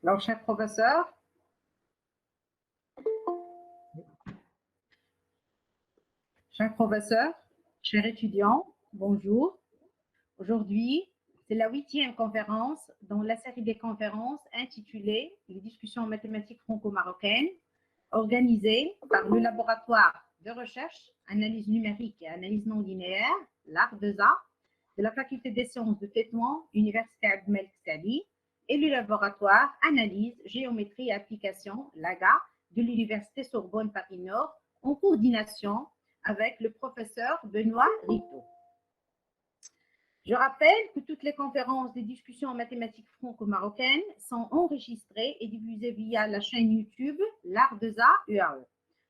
Alors, cher professeur, chers étudiants, bonjour. Aujourd'hui, c'est la 8e conférence dans la série des conférences intitulée Les discussions mathématiques franco-marocaines, organisée par le laboratoire de recherche, analyse numérique et analyse non linéaire, l'AR2A, de la faculté des sciences de Tétouan, Université Abdel Sali, et le laboratoire analyse, géométrie et application, l'AGA, de l'Université Sorbonne Paris-Nord, en coordination avec le professeur Benoît Rito. Je rappelle que toutes les conférences des discussions en mathématiques franco-marocaines sont enregistrées et diffusées via la chaîne YouTube l'AR2A UAE.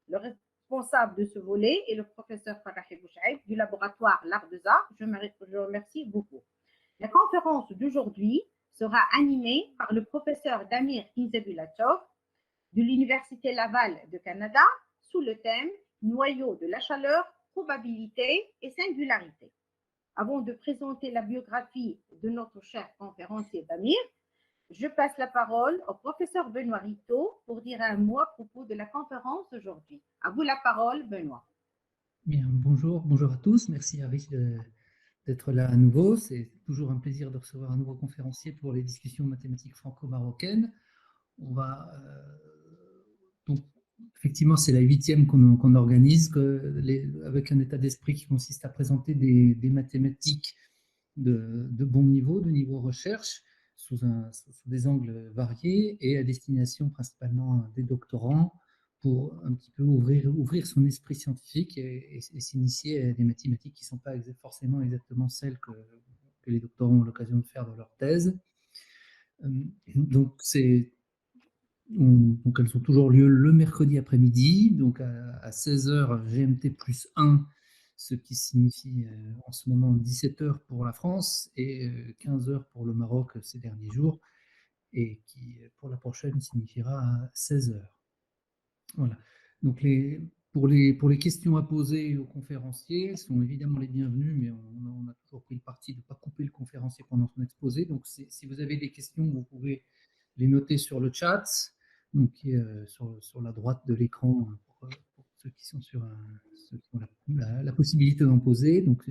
Le responsable de ce volet est le professeur Farahi Bouchaïb du laboratoire l'AR2A. Je remercie beaucoup. La conférence d'aujourd'hui sera animée par le professeur Damir Kinzabulatov de l'Université Laval de Canada sous le thème Noyau de la chaleur, probabilité et singularité. Avant de présenter la biographie de notre cher conférencier Damir, je passe la parole au professeur Benoît Rito pour dire un mot à propos de la conférence d'aujourd'hui. À vous la parole, Benoît. Bien, bonjour à tous. Merci Harry d'être là à nouveau. C'est toujours un plaisir de recevoir un nouveau conférencier pour les discussions mathématiques franco-marocaines. On va donc effectivement c'est la 8e qu'on organise avec un état d'esprit qui consiste à présenter des mathématiques de bon niveau, de niveau recherche, sous des angles variés et à destination principalement des doctorants pour un petit peu ouvrir son esprit scientifique et s'initier à des mathématiques qui ne sont pas forcément exactement celles que les doctorants ont l'occasion de faire dans leur thèse. Donc, elles ont toujours lieu le mercredi après-midi, donc à 16h GMT plus 1, ce qui signifie en ce moment 17h pour la France et 15h pour le Maroc ces derniers jours, et qui pour la prochaine signifiera 16h. Voilà. Donc pour les questions à poser aux conférenciers sont évidemment les bienvenues, mais on a toujours pris le parti de ne pas couper le conférencier pendant son exposé. Donc si vous avez des questions, vous pouvez les noter sur le chat, donc qui est sur la droite de l'écran pour ceux qui sont ceux qui ont la possibilité d'en poser. Donc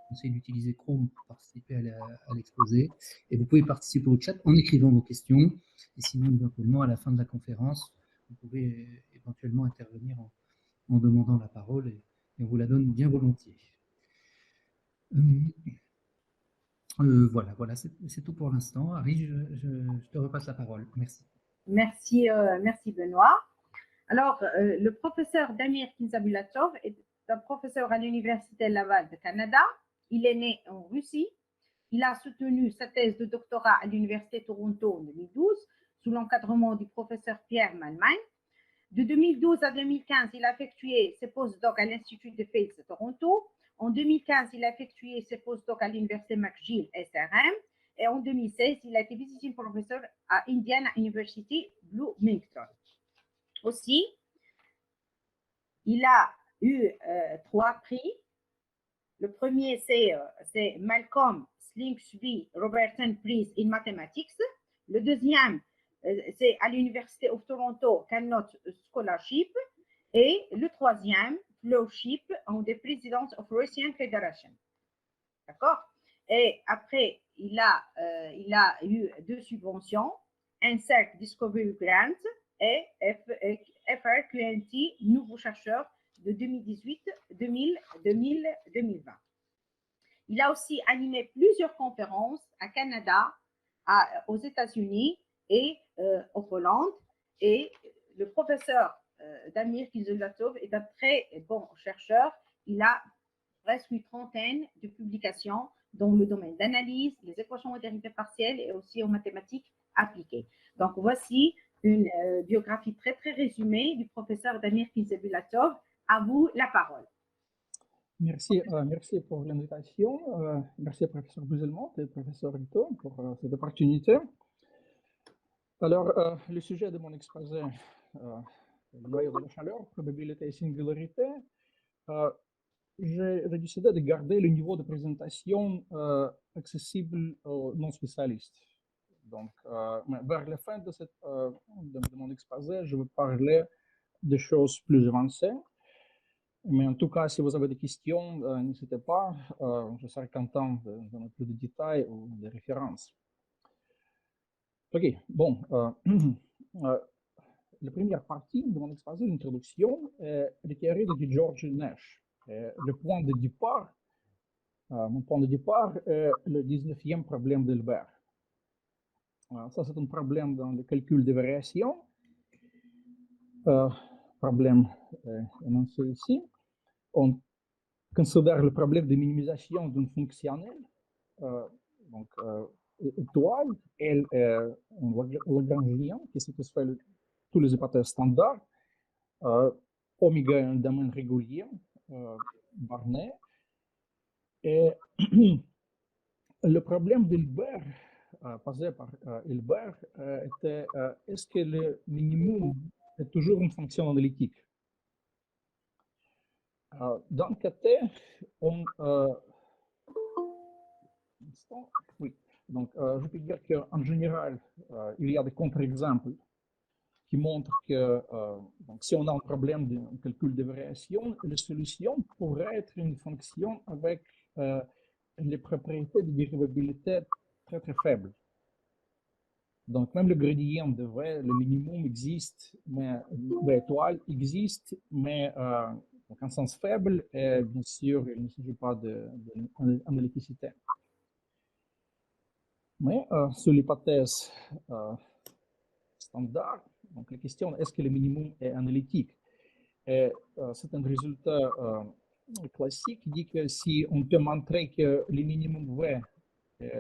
conseille d'utiliser Chrome pour participer à l'exposé. Et vous pouvez participer au chat en écrivant vos questions. Et sinon, éventuellement, à la fin de la conférence, vous pouvez éventuellement intervenir en demandant la parole et on vous la donne bien volontiers. Voilà, c'est tout pour l'instant. Harry, je te repasse la parole. Merci. Merci Benoît. Alors, le professeur Damir Kinzabulatov est un professeur à l'Université Laval de Canada. Il est né en Russie. Il a soutenu sa thèse de doctorat à l'Université Toronto en 2012 sous l'encadrement du professeur Pierre Malmagne. De 2012 à 2015, il a effectué ses postdocs à l'Institut de Fields de Toronto. En 2015, il a effectué ses postdocs à l'Université McGill SRM. Et en 2016, il a été visiting professor à Indiana University Bloomington. Aussi, il a eu 3 prix. Le premier, c'est Malcolm Slingsby Robertson Prize in Mathematics. Le deuxième, c'est à l'Université of Toronto Carnot Scholarship. Et le troisième, Fellowship on the President of Russian Federation. D'accord? Et après, il a eu 2 subventions, Insect Discovery Grant et FRQNT Nouveau Chercheur de 2018-2020. Il a aussi animé plusieurs conférences à Canada, aux États-Unis et en Hollande. Et le professeur Damir Kinzabulatov est un très bon chercheur. Il a presque une trentaine de publications dans le domaine d'analyse, les équations et dérivées partielles et aussi aux mathématiques appliquées. Donc, voici une biographie très, très résumée du professeur Damir Kinzabulatov. À vous la parole. Merci pour l'invitation. Merci professeur Bouzelmont et professeur Rito pour cette opportunité. Alors, le sujet de mon exposé, le noyau de la chaleur, probabilité et singularité, j'ai décidé de garder le niveau de présentation accessible aux non-spécialistes. Donc, mais vers la fin de, de mon exposé, je vais parler de choses plus avancées. Mais en tout cas, si vous avez des questions, n'hésitez pas. Je serai content de donner plus de détails ou de références. OK, bon. La première partie de mon exposé, l'introduction, est la théorie de George Nash. Le point de départ, mon point de départ est le 19e problème d'Hilbert. Ça, c'est un problème dans le calcul des variations. Problème énoncé ici. On considère le problème de minimisation d'une fonctionnelle. Donc, étoile, L est un Lagrangien qui satisfait tous les hypothèses standards. Oméga est un domaine régulier, Barnet. Et le problème d'Hilbert, posé par Hilbert, était est-ce que le minimum est toujours une fonction analytique? Dans le cas T, on. Oui. Donc, je peux dire qu'en général, il y a des contre-exemples qui montrent que donc, si on a un problème de calcul de variation, la solution pourrait être une fonction avec les propriétés de dérivabilité très très faibles. Donc, même le gradient de V, le minimum existe, mais V étoile existe, mais en sens faible, et bien sûr, il ne s'agit pas d'analyticité. Mais sur l'hypothèse standard, donc la question est-ce que le minimum est analytique? C'est un résultat classique qui dit que si on peut montrer que le minimum V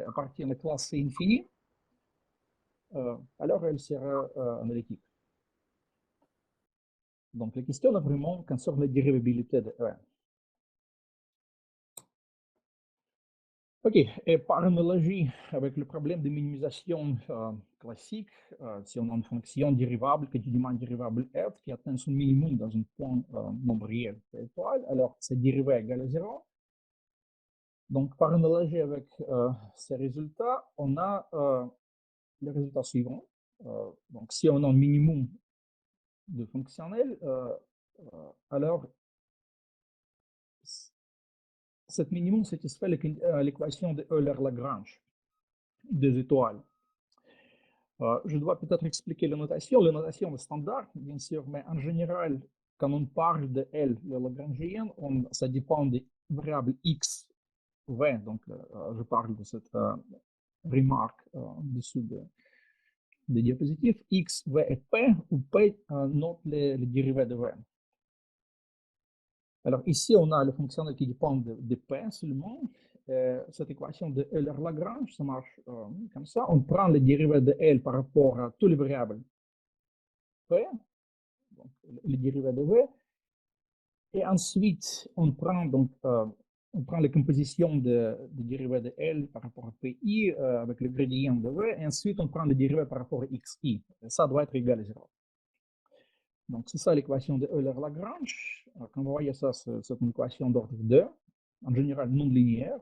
appartient à la classe C infinie, alors elle sera analytique. Donc la question est vraiment concerne la dérivabilité de E. OK, et par analogie avec le problème de minimisation classique, si on a une fonction dérivable, quotidiennement dérivable f, qui atteint son minimum dans un point nombre réel étoile, alors cette dérivée égale à 0. Donc, par analogie avec ces résultats, on a le résultat suivant. Donc, si on a un minimum de fonctionnel, alors cet minimum satisfait l'équation de Euler-Lagrange des étoiles. Je dois peut-être expliquer la notation. La notation est standard, bien sûr, mais en général, quand on parle de L, le Lagrangienne, ça dépend des variables x, v. Donc, je parle de cette remarque en dessous des diapositives. X, v et p, où p note les dérivés de v. Alors ici, on a le fonctionnel qui dépend de P seulement. Cette équation de Euler-Lagrange, ça marche comme ça. On prend les dérivés de L par rapport à tous les variables P, donc les dérivés de V. Et ensuite, on prend la composition de dérivés de L par rapport à PI avec le gradient de V. Et ensuite, on prend les dérivés par rapport à XI. Et ça doit être égal à 0. Donc, c'est ça l'équation de Euler-Lagrange. Quand vous voyez ça, c'est une équation d'ordre 2, en général non linéaire.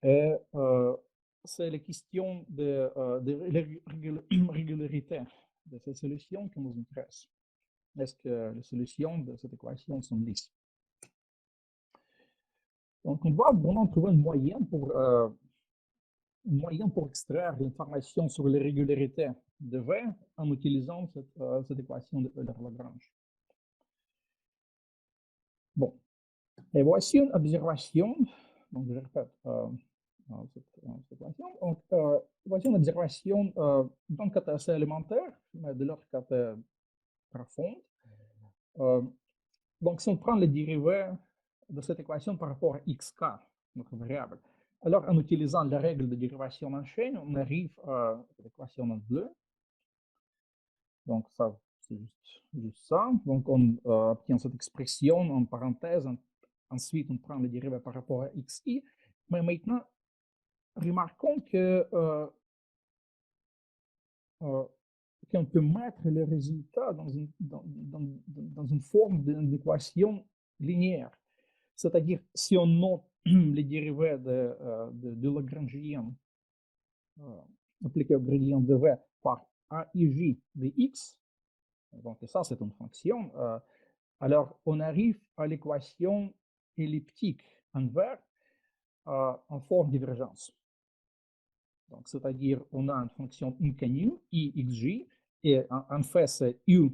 Et c'est la question de régularité de cette solution qui nous intéresse. Est-ce que les solutions de cette équation sont lisses? Donc, on doit vraiment trouver un moyen pour extraire l'information sur les régularités de V en utilisant cette équation de Euler-Lagrange. Bon, et voici une observation. Donc, je répète cette équation. Donc, voici une observation d'un cas assez élémentaire, mais de l'autre cas profonde. Donc, si on prend les dérivés de cette équation par rapport à xk, notre variable, alors en utilisant la règle de dérivation en chaîne, on arrive à l'équation en bleu. Donc, ça, c'est juste ça. Donc, on obtient cette expression en parenthèse. Ensuite, on prend les dérivés par rapport à xi. Mais maintenant, remarquons qu'on peut mettre les résultats dans une forme d'équation linéaire. C'est-à-dire, si on note les dérivés de Lagrangienne appliquée au gradient de V par AIJ de X, donc ça c'est une fonction, alors on arrive à l'équation elliptique en vert en forme divergence. Donc, c'est-à-dire, on a une fonction inconnue, ixj, et en fait, c'est u,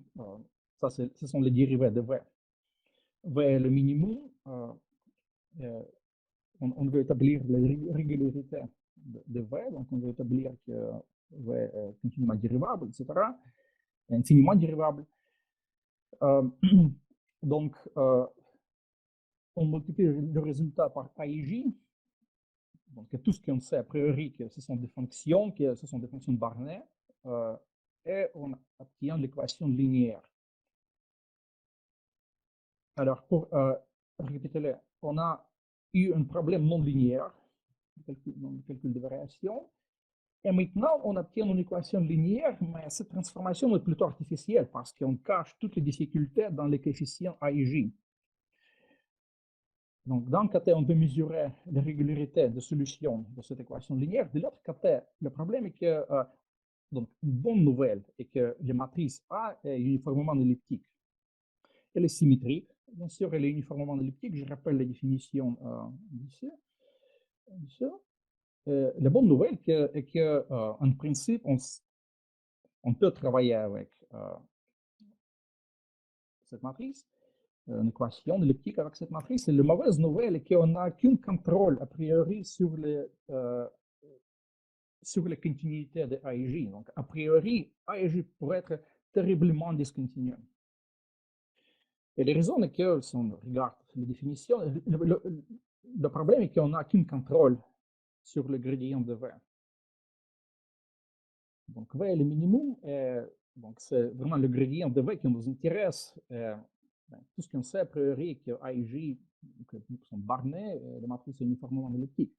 ça, ce sont les dérivés de v. V est le minimum, on veut établir la régularité de v, donc on veut établir que v est continuellement dérivable, etc., infiniment dérivable. Donc, on multiplie le résultat par AIJ. Donc, tout ce qu'on sait a priori, que ce sont des fonctions, que ce sont des fonctions Barnet, et on obtient l'équation linéaire. Alors, pour récapituler, on a eu un problème non linéaire, calcul de variation, et maintenant on obtient une équation linéaire, mais cette transformation est plutôt artificielle parce qu'on cache toutes les difficultés dans les coefficients A et J. Donc, d'un côté, on peut mesurer la régularité de solution de cette équation linéaire. De l'autre côté, le problème est que, donc, une bonne nouvelle est que la matrice A est uniformément elliptique. Elle est symétrique. Bien sûr, elle est uniformément elliptique. Je rappelle la définition d'ici. La bonne nouvelle est qu'en principe, on peut travailler avec cette matrice, une équation elliptique avec cette matrice. Et la mauvaise nouvelle est qu'on n'a qu'un contrôle a priori sur la continuité de A et J. Donc, a priori, A et J pourraient être terriblement discontinus. Et la raison est que, si on regarde les définitions, le problème est qu'on n'a qu'un contrôle sur le gradient de V. Donc, V est le minimum, donc c'est vraiment le gradient de V qui nous intéresse. Tout ce qu'on sait a priori est que A et J sont barnés, la matrice est uniformément elliptique.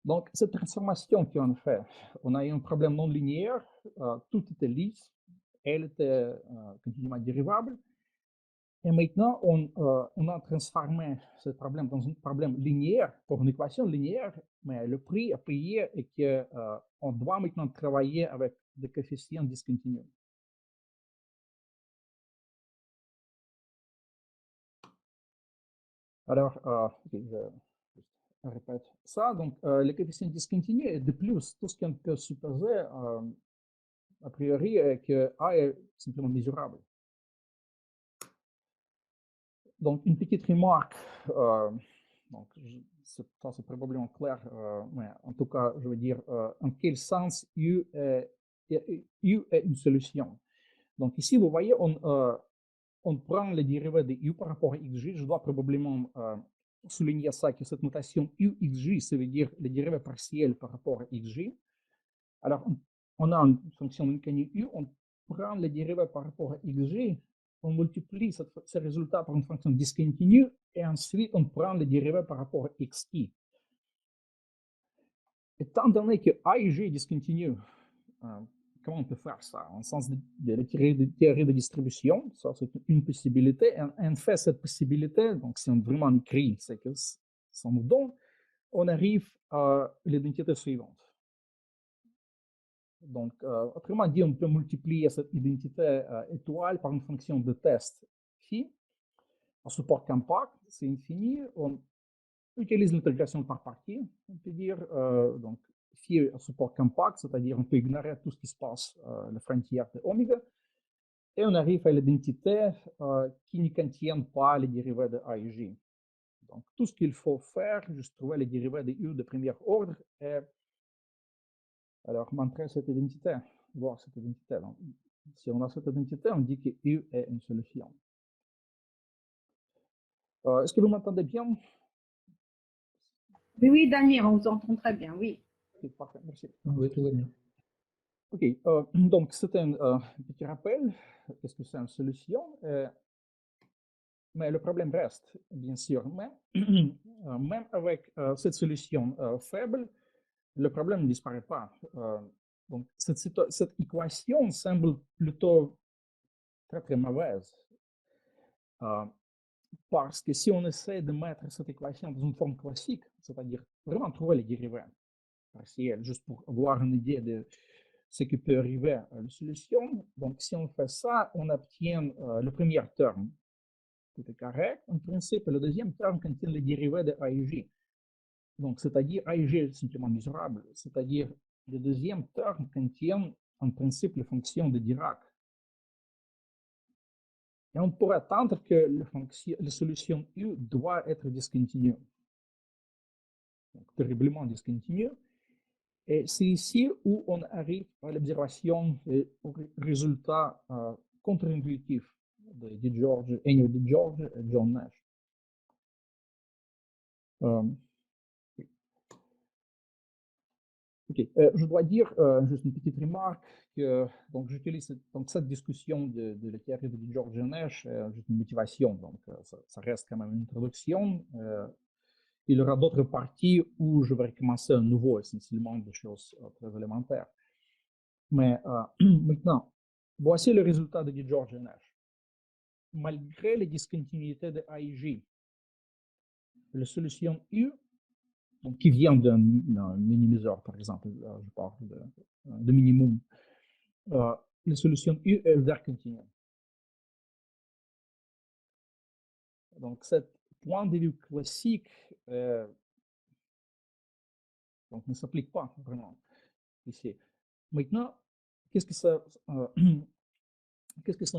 Donc, cette transformation qu'on fait, on a eu un problème non linéaire, tout était lisse, elle était continuellement dérivable. Et maintenant, on a transformé ce problème dans un problème linéaire, pour une équation linéaire, mais le prix à payer est qu'on doit maintenant travailler avec des coefficients discontinus. Alors, je répète ça. Donc, les coefficients discontinus, et de plus, tout ce qu'on peut supposer, a priori, est que A est simplement mesurable. Donc, une petite remarque, donc, ça c'est probablement clair, mais en tout cas, je veux dire, en quel sens U est une solution. Donc, ici, vous voyez, on prend les dérivés de U par rapport à XJ. Je dois probablement souligner ça, que cette notation UXJ, ça veut dire les dérivés partiels par rapport à XJ. Alors, on a une fonction inconnue U, on prend les dérivés par rapport à XJ, on multiplie ce résultat par une fonction discontinue, et ensuite on prend les dérivés par rapport à XI. Étant donné que A et J est discontinu, comment on peut faire ça? En sens de la théorie de distribution, ça c'est une possibilité. En fait, cette possibilité, donc si on vraiment écrit, c'est que ça nous donne, on arrive à l'identité suivante. Donc, autrement dit, on peut multiplier cette identité étoile par une fonction de test phi. Un support compact, c'est infini. On utilise l'intégration par partie, on peut dire. Donc, phi est un support compact, c'est-à-dire on peut ignorer tout ce qui se passe à la frontière de oméga. Et on arrive à l'identité qui ne contient pas les dérivés de A et J. Donc, tout ce qu'il faut faire, juste trouver les dérivés de U de premier ordre et alors montrer cette identité. Voir cette identité. Donc, si on a cette identité, on dit que U est une solution. Est-ce que vous m'entendez bien? Oui, oui, Damir, on vous entend très bien, oui. Okay, parfait, merci. Oui, tout va bien. OK, donc c'est un petit rappel. Qu'est-ce que c'est une solution? Mais le problème reste, bien sûr. Mais même avec cette solution faible, le problème ne disparaît pas. Donc, cette équation semble plutôt très, très mauvaise. Parce que si on essaie de mettre cette équation dans une forme classique, c'est-à-dire vraiment trouver les dérivés, partielle, juste pour avoir une idée de ce qui peut arriver à la solution. Donc, si on fait ça, on obtient le premier terme, tout est correct. En principe, le deuxième terme contient les dérivés de A et J. Donc, c'est-à-dire A et J est simplement mesurable, c'est-à-dire le deuxième terme contient en principe les fonctions de Dirac. Et on pourrait attendre que la solution U doit être discontinue. Donc, terriblement discontinue. Et c'est ici où on arrive à l'observation et au résultat contre-intuitif de Enio Di Giorgi et John Nash. Je dois dire juste une petite remarque que j'utilise cette discussion de la théorie de Di Giorgi et Nash, juste une motivation, donc ça reste quand même une introduction. Il y aura d'autres parties où je vais recommencer à nouveau essentiellement des choses très élémentaires. Mais maintenant, voici le résultat de Di Giorgi et Nash. Malgré les discontinuités de A et J, la solution U, donc qui vient d'un minimiseur, par exemple, je parle de minimum, la solution U est Hölder continu. Donc, ce point de vue classique donc, ne s'applique pas vraiment ici. Maintenant, qu'est-ce que ça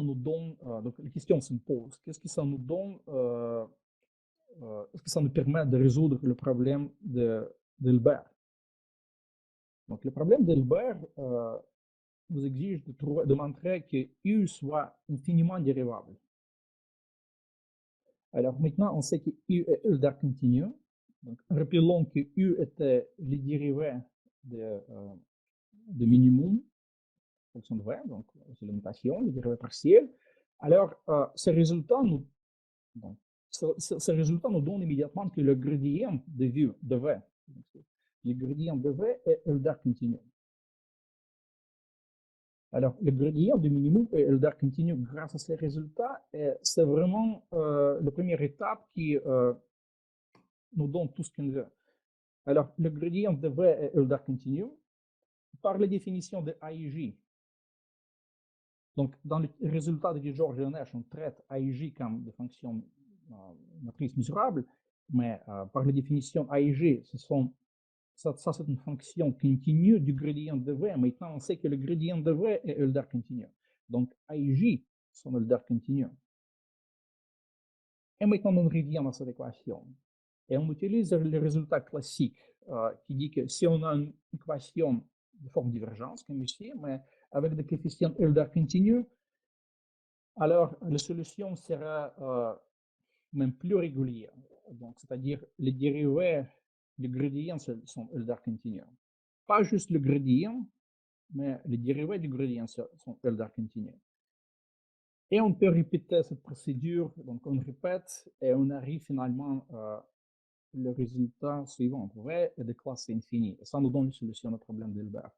nous donne? Donc, la question se pose. Qu'est-ce que ça nous donne? Est-ce que ça nous permet de résoudre le problème d'Hilbert? Donc, le problème d'Hilbert nous exige de montrer que U soit infiniment dérivable. Alors maintenant, on sait que U est Hölder continu. Donc, rappelons que U était le dérivé de minimum, fonction de V, donc c'est la notation, le dérivé partiel. Alors, ce résultat nous donne immédiatement que le gradient de V, le gradient de V est Hölder continu. Alors, le gradient du minimum est Hölder continu grâce à ces résultats, et c'est vraiment la première étape qui nous donne tout ce qu'on veut. Alors, le gradient de V est Hölder continu par la définition de A et J. Donc, dans le résultat de Di Giorgi et Nash, on traite A et J comme des fonctions matrices mesurables, mais par la définition A et J, ça c'est une fonction continue du gradient de V. Maintenant, on sait que le gradient de V est Hölder continu. Donc, A et J sont Hölder continu. Et maintenant, on revient à cette équation. Et on utilise le résultat classique qui dit que si on a une équation de forme divergence, comme ici, mais avec des coefficients Hölder continu, alors la solution sera même plus régulière. Donc, c'est-à-dire les dérivés du gradient sont Hölder continu. Pas juste le gradient, mais les dérivés du gradient sont Hölder continu. Et on peut répéter cette procédure, donc on répète et on arrive finalement à le résultat suivant. V est de classe infinie. Et ça nous donne une solution au problème d'Hilbert.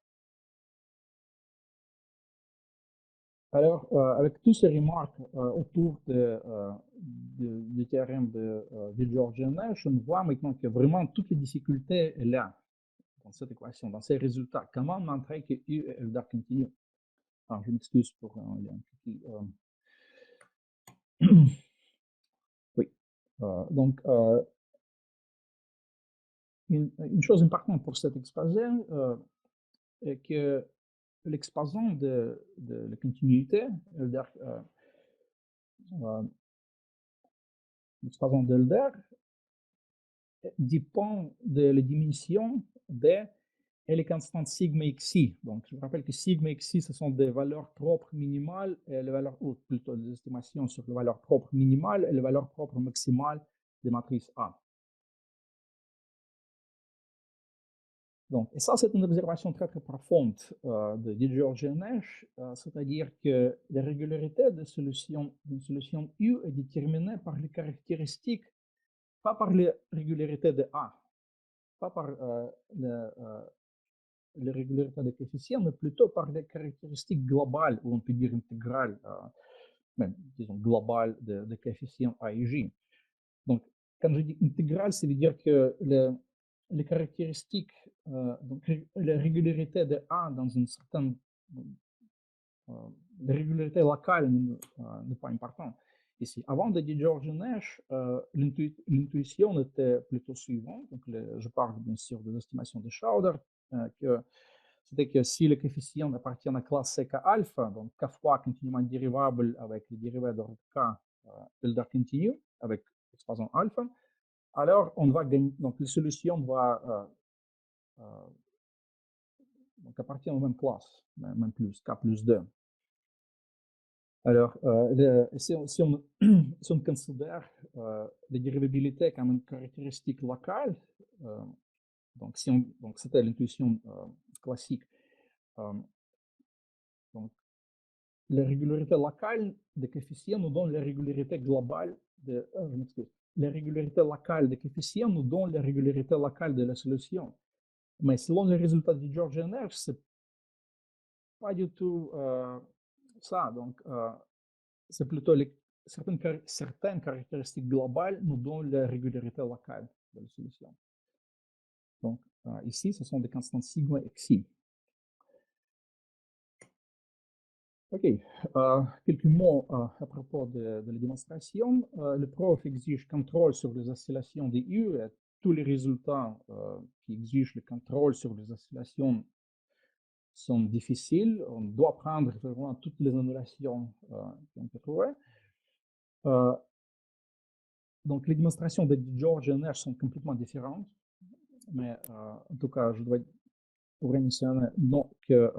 Alors, avec toutes ces remarques autour du théorème de Di Giorgi et Nash, on voit maintenant que vraiment toutes les difficultés sont là, dans cette équation, dans ces résultats. Comment montrer que U est Hölder continu? Ah, je m'excuse pour un petit... oui. Donc, une chose importante pour cette expression est que l'expression de la continuité, l'expression d'Hölder dépend de la dimension D et les constantes sigma xi. Donc, je vous rappelle que sigma xi, ce sont des valeurs propres minimales et les valeurs, ou plutôt des estimations sur les valeurs propres minimales et les valeurs propres maximales des matrices A. Donc, et ça, c'est une observation très, très profonde de Di Giorgi et Nash, c'est-à-dire que la régularité d'une solution U est déterminée par les caractéristiques, pas par la régularité de A, pas par la régularité des coefficients, mais plutôt par les caractéristiques globales, ou on peut dire intégrales, même, disons, globales de coefficients A et J. Donc, quand je dis intégrale, ça veut dire que les caractéristiques donc, la régularité de A dans une certaine... la régularité locale n'est pas importante ici. Avant de George Nash, l'intuition était plutôt suivante. Donc, je parle bien sûr de l'estimation de Schauder, c'était que si le coefficient appartient à la classe CK alpha, donc K fois continuellement dérivable avec le dérivé de K Hilder continue avec exposant alpha, alors on va gagner, donc la solution va donc appartient aux mêmes classes, même plus, K plus 2. Alors, si on considère la dérivabilité comme une caractéristique locale, donc c'était l'intuition classique, donc la régularité locale des coefficients nous donne la régularité globale de, je m'excuse, la régularité locale des coefficients nous donne la régularité locale de la solution. Mais selon les résultats de George Nash, c'est pas du tout ça. Donc, c'est plutôt certaines caractéristiques globales nous donnent la régularité locale de la solution. Donc, ici, ce sont des constantes sigma et xi. OK. Quelques mots à propos de la démonstration. Le prof exige contrôle sur les oscillations des U et tous les résultats qui exigent le contrôle sur les oscillations sont difficiles. On doit prendre vraiment toutes les annulations qu'on peut trouver. Donc, les démonstrations de George et Nash sont complètement différentes. Mais en tout cas, je pourrais mentionner que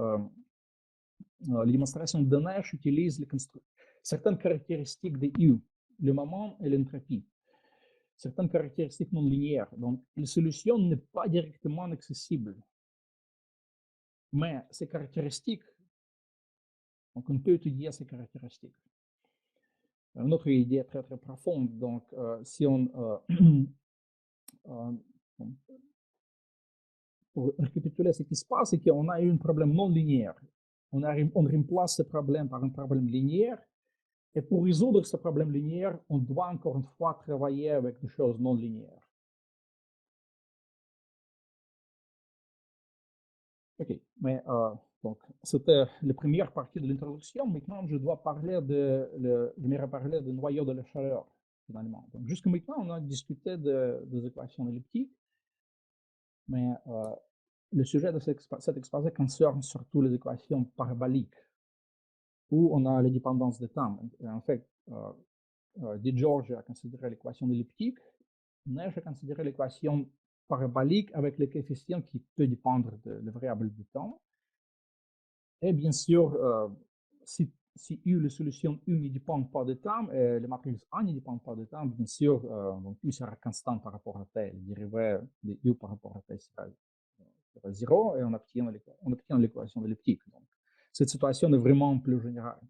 les démonstrations de Nash utilisent certaines caractéristiques de U, le moment et l'entropie, certaines caractéristiques non linéaires. Donc, la solution n'est pas directement accessible. Mais ces caractéristiques, donc on peut étudier ces caractéristiques. Une autre idée très très profonde, donc si on pour récapituler ce qui se passe, c'est qu'on a un problème non linéaire. On remplace ce problème par un problème linéaire. Et pour résoudre ce problème linéaire, on doit encore une fois travailler avec des choses non linéaires. OK, mais donc c'était la première partie de l'introduction. Maintenant, je dois parler de noyau de la chaleur, finalement. Donc, jusqu'à maintenant, on a discuté des équations elliptiques, mais le sujet de cette exposé concerne surtout les équations paraboliques, où on a les dépendances de temps. Et en fait, George a considéré l'équation elliptique, Nash a considéré l'équation parabolique avec les coefficients qui peuvent dépendre de la variable de temps. Et bien sûr, si U, la solution U ne dépend pas de temps, et la matrice A ne dépend pas de temps, bien sûr, donc U sera constant par rapport à T. Le dérivé de U par rapport à T sera 0 et on obtient l'équation elliptique. Donc, cette situation est vraiment plus générale.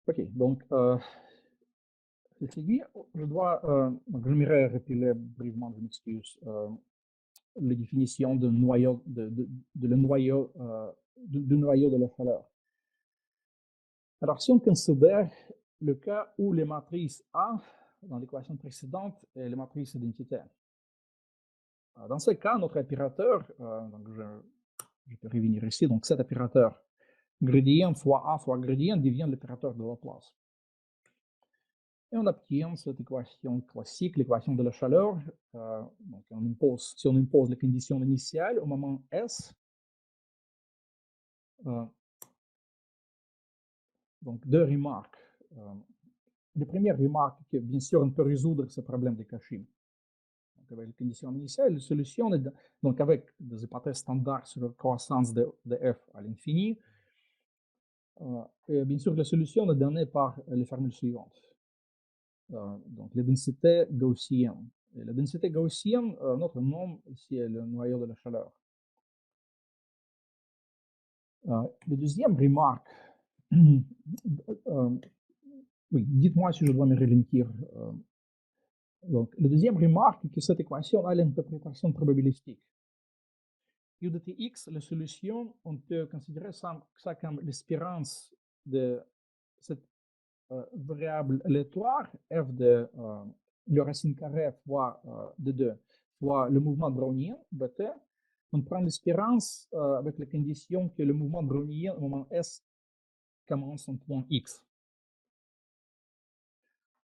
OK, donc, j'aimerais rappeler brièvement, je m'excuse, la définition de noyau de la chaleur. Alors, si on considère le cas où les matrices A, dans l'équation précédente, est la matrice identitaire. Dans ce cas, notre opérateur, donc je peux revenir ici, donc cet opérateur gradient fois A fois gradient devient l'opérateur de Laplace. Et on obtient cette équation classique, l'équation de la chaleur. Donc si on impose les conditions initiales au moment S, donc deux remarques. La première remarque, que bien sûr on peut résoudre ce problème de Cauchy. Donc avec les conditions initiales, la solution est donc avec des hypothèses standards sur la croissance de f à l'infini. Et bien sûr la solution est donnée par les formules suivantes. Donc la densité gaussienne. Et la densité gaussienne, notre nom ici est le noyau de la chaleur. La deuxième remarque, oui, dites-moi si je dois me ralentir. Donc, la deuxième remarque est que cette équation a l'interprétation probabilistique. U de Tx, la solution, on peut considérer ça comme l'espérance de cette variable aléatoire, f de le racine carrée fois de 2, fois le mouvement brownien, bt, on prend l'espérance avec la condition que le mouvement brownien au moment S commence en point X.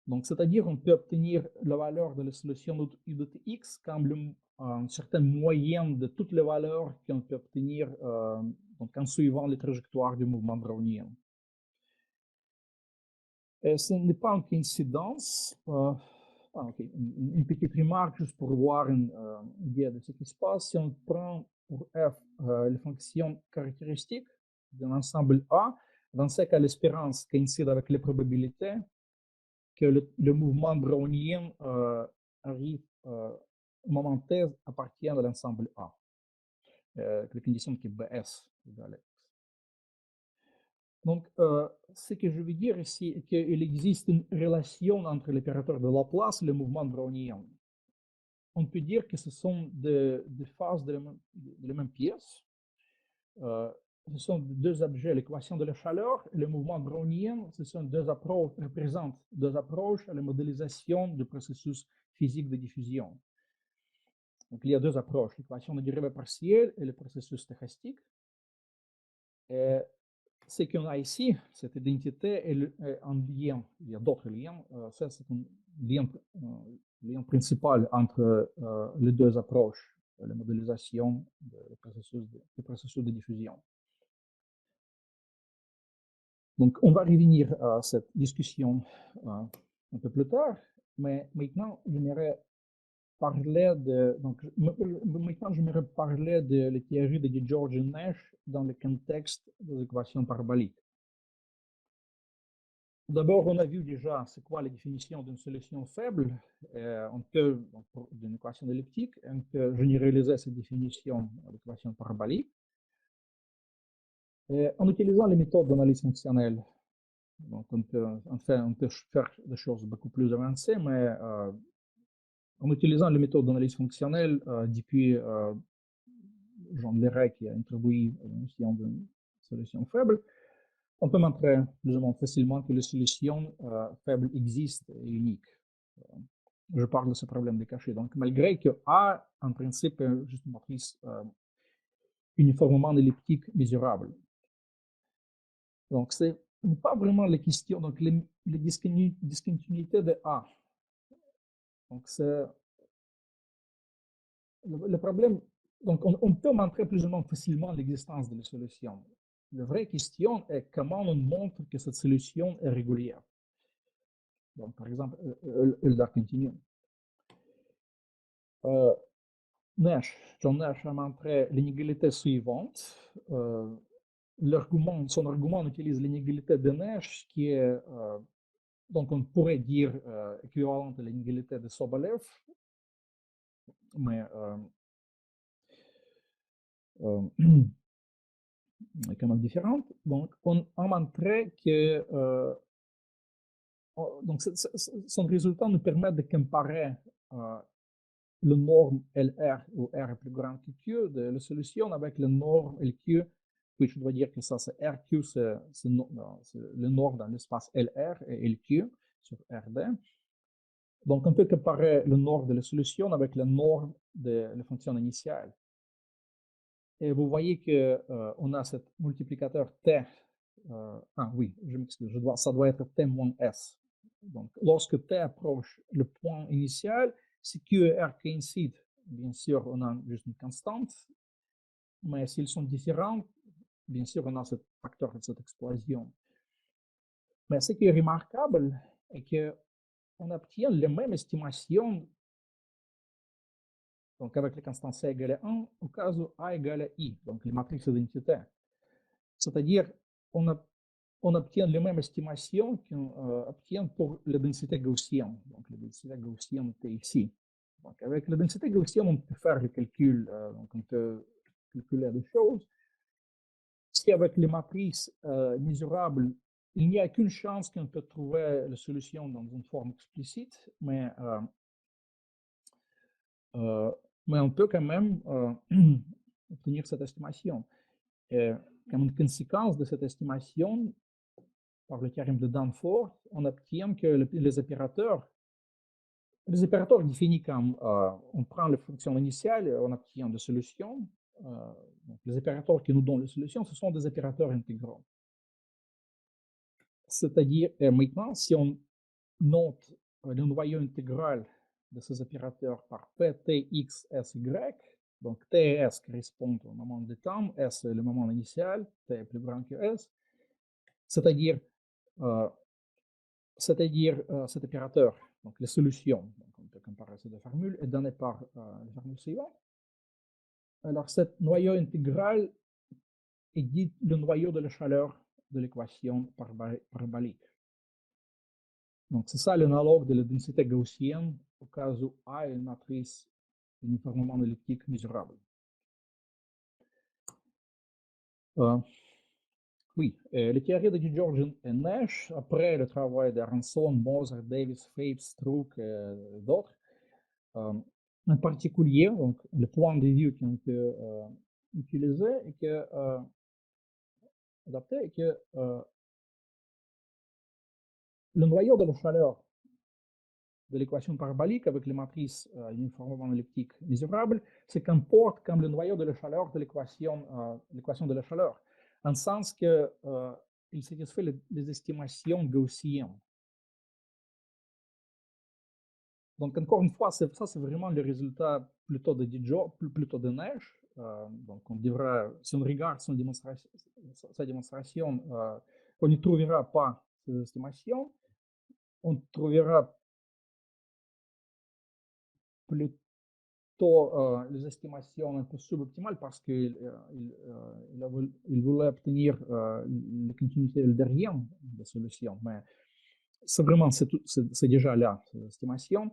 Donc, c'est-à-dire qu'on peut obtenir la valeur de la solution U de X comme une certaine moyenne de toutes les valeurs qu'on peut obtenir donc en suivant les trajectoires du mouvement brownien. Et ce n'est pas une coïncidence. Une petite remarque juste pour avoir une idée de ce qui se passe. Si on prend pour f les fonctions caractéristiques d'un ensemble A, dans ce cas, l'espérance coïncide avec les probabilités que le mouvement brownien arrive au moment T appartient à l'ensemble A. La condition qui est BS égale X. Donc, ce que je veux dire ici est qu'il existe une relation entre l'opérateur de Laplace et le mouvement brownien. On peut dire que ce sont des phases de la même pièce. Ce sont deux objets, l'équation de la chaleur et le mouvement brownien. Ce sont représentent deux approches à la modélisation du processus physique de diffusion. Donc, il y a deux approches, l'équation de dérivée partielle et le processus stochastique. Et ce qu'on a ici, cette identité est un lien, il y a d'autres liens, ça c'est un lien principal entre les deux approches, la modélisation du processus de diffusion. Donc on va revenir à cette discussion un peu plus tard, mais maintenant j'aimerais parler de la théorie de George Nash dans le contexte des équations paraboliques. D'abord, on a vu déjà c'est quoi la définition d'une solution faible. On peut, d'une équation elliptique, on peut généraliser cette définition à l'équation parabolique en utilisant les méthodes d'analyse fonctionnelle. Donc, on peut faire des choses beaucoup plus avancées, mais en utilisant les méthodes d'analyse fonctionnelle depuis Jean Leray qui a introduit la notion d'une solution faible, on peut montrer plus ou moins facilement que les solutions faibles existent et uniques. Je parle de ce problème de cachet. Donc, malgré que A, en principe, est juste une matrice uniformément elliptique mesurable. Donc, ce n'est pas vraiment la question. Donc, les discontinuités de A. Donc, c'est le problème. Donc, on peut montrer plus ou moins facilement l'existence de la solution. La vraie question est comment on montre que cette solution est régulière. Donc, par exemple, Euler continuum. John Nash a montré l'inégalité suivante. Son argument utilise l'inégalité de Nash qui est, donc on pourrait dire, équivalente à l'inégalité de Sobolev, mais quand même différente. Donc, on a montré que donc son résultat nous permet de comparer le norme LR où R est plus grand que Q de la solution avec le norme LQ, puis je dois dire que ça c'est RQ, c'est le norme dans l'espace LR et LQ sur RD. Donc on peut comparer le norme de la solution avec le norme de la fonction initiale. Et vous voyez que on a cet multiplicateur T. Oui, je m'excuse, ça doit être T moins S. Donc, lorsque T approche le point initial, si Q et R coïncident, bien sûr, on a juste une constante. Mais s'ils sont différents, bien sûr, on a ce facteur de cette explosion. Mais ce qui est remarquable est qu'on obtient les mêmes estimations, donc avec les constantes C égale à 1, au cas où A égale à I, donc les matrices d'identité. C'est-à-dire, on obtient les mêmes estimations qu'on obtient pour la densité gaussienne. Donc, la densité gaussienne est ici. Donc, avec la densité gaussienne, on peut faire le calcul, donc on peut calculer des choses. Si avec les matrices mesurables, il n'y a qu'une chance qu'on peut trouver la solution dans une forme explicite, mais on peut quand même obtenir cette estimation. Et comme une conséquence de cette estimation, par le théorème de Danforth, on obtient que les opérateurs Les opérateurs définis comme on prend les fonctions initiales et on obtient des solutions. Donc les opérateurs qui nous donnent les solutions, ce sont des opérateurs intégraux. C'est-à-dire, maintenant, si on note le noyau intégral de ces opérateurs par P, T, X, S, Y, donc T et S correspondent au moment de temps, S est le moment initial, T est plus grand que S, c'est-à-dire cet opérateur, donc les solutions, donc on peut comparer ces deux formules, est donné par la formule suivante. Alors, ce noyau intégral est dit le noyau de la chaleur de l'équation parabolique. Donc, c'est ça l'analogue de la densité gaussienne au cas où A est une matrice uniformément elliptique mesurable. Oui, les théories de Georgian et Nash, après le travail d'Aronson, Moser, Davis, Phelps, Struck et d'autres, en particulier, donc, le point de vue qu'on peut utiliser et que, adapter est que le noyau de la chaleur de l'équation parabolique avec les matrices uniformément elliptiques mesurables se comporte comme le noyau de la chaleur de l'équation de la chaleur, en sens que il satisfait les estimations gaussiennes. Donc, encore une fois, ça, c'est vraiment le résultat plutôt de plutôt de Nash. Donc, on devra, si on regarde sa démonstration, on ne trouvera pas ces estimations. On trouvera plutôt les estimations un peu suboptimales parce qu'il voulait obtenir la continuité elderienne de la solution. Mais c'est vraiment, c'est déjà là, ces estimations.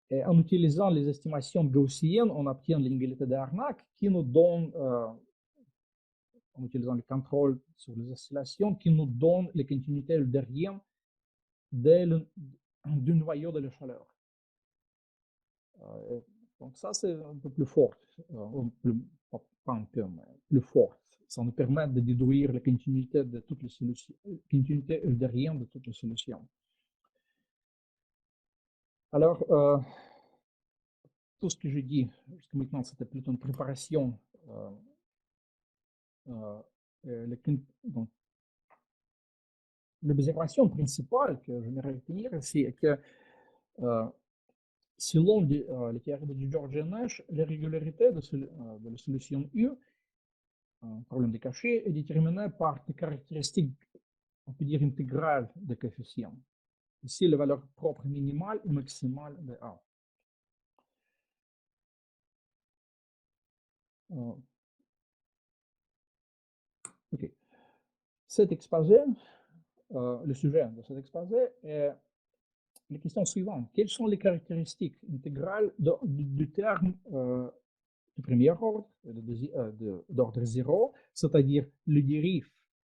Et en utilisant les estimations gaussiennes, on obtient l'inégalité d'Arnac qui nous donne, en utilisant le contrôle sur les oscillations, qui nous donne les continuités elderiennes du noyau de la chaleur. Donc ça, c'est un peu plus fort, pas un peu, mais plus fort. Ça nous permet de déduire la continuité de toutes les solutions, continuité elderienne de toutes les solutions. Alors, tout ce que je dis jusqu'à maintenant, c'était plutôt une préparation. Donc, l'observation principale que je vais retenir, c'est que selon les théories de George et Nash, la régularité de la solution U, problème de cachet, est déterminée par des caractéristiques, on peut dire, intégrales des coefficients. Ici, la valeur propre minimale et maximale de A. Ok. Cet exposé, le sujet de cet exposé est la question suivante. Quelles sont les caractéristiques intégrales du terme de premier ordre, d'ordre 0, c'est-à-dire le dérive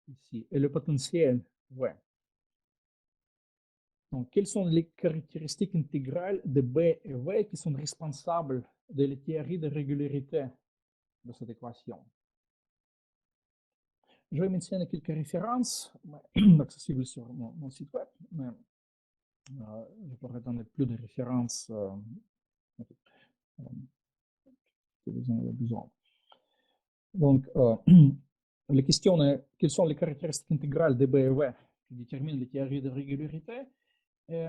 ici et le potentiel V. Donc, quelles sont les caractéristiques intégrales de B et V qui sont responsables de la théorie de régularité de cette équation? Je vais mentionner quelques références accessibles sur mon site web, mais je pourrais donner plus de références que vous en avez besoin. Donc, la question est quelles sont les caractéristiques intégrales de B et V qui déterminent les théories de régularité. Et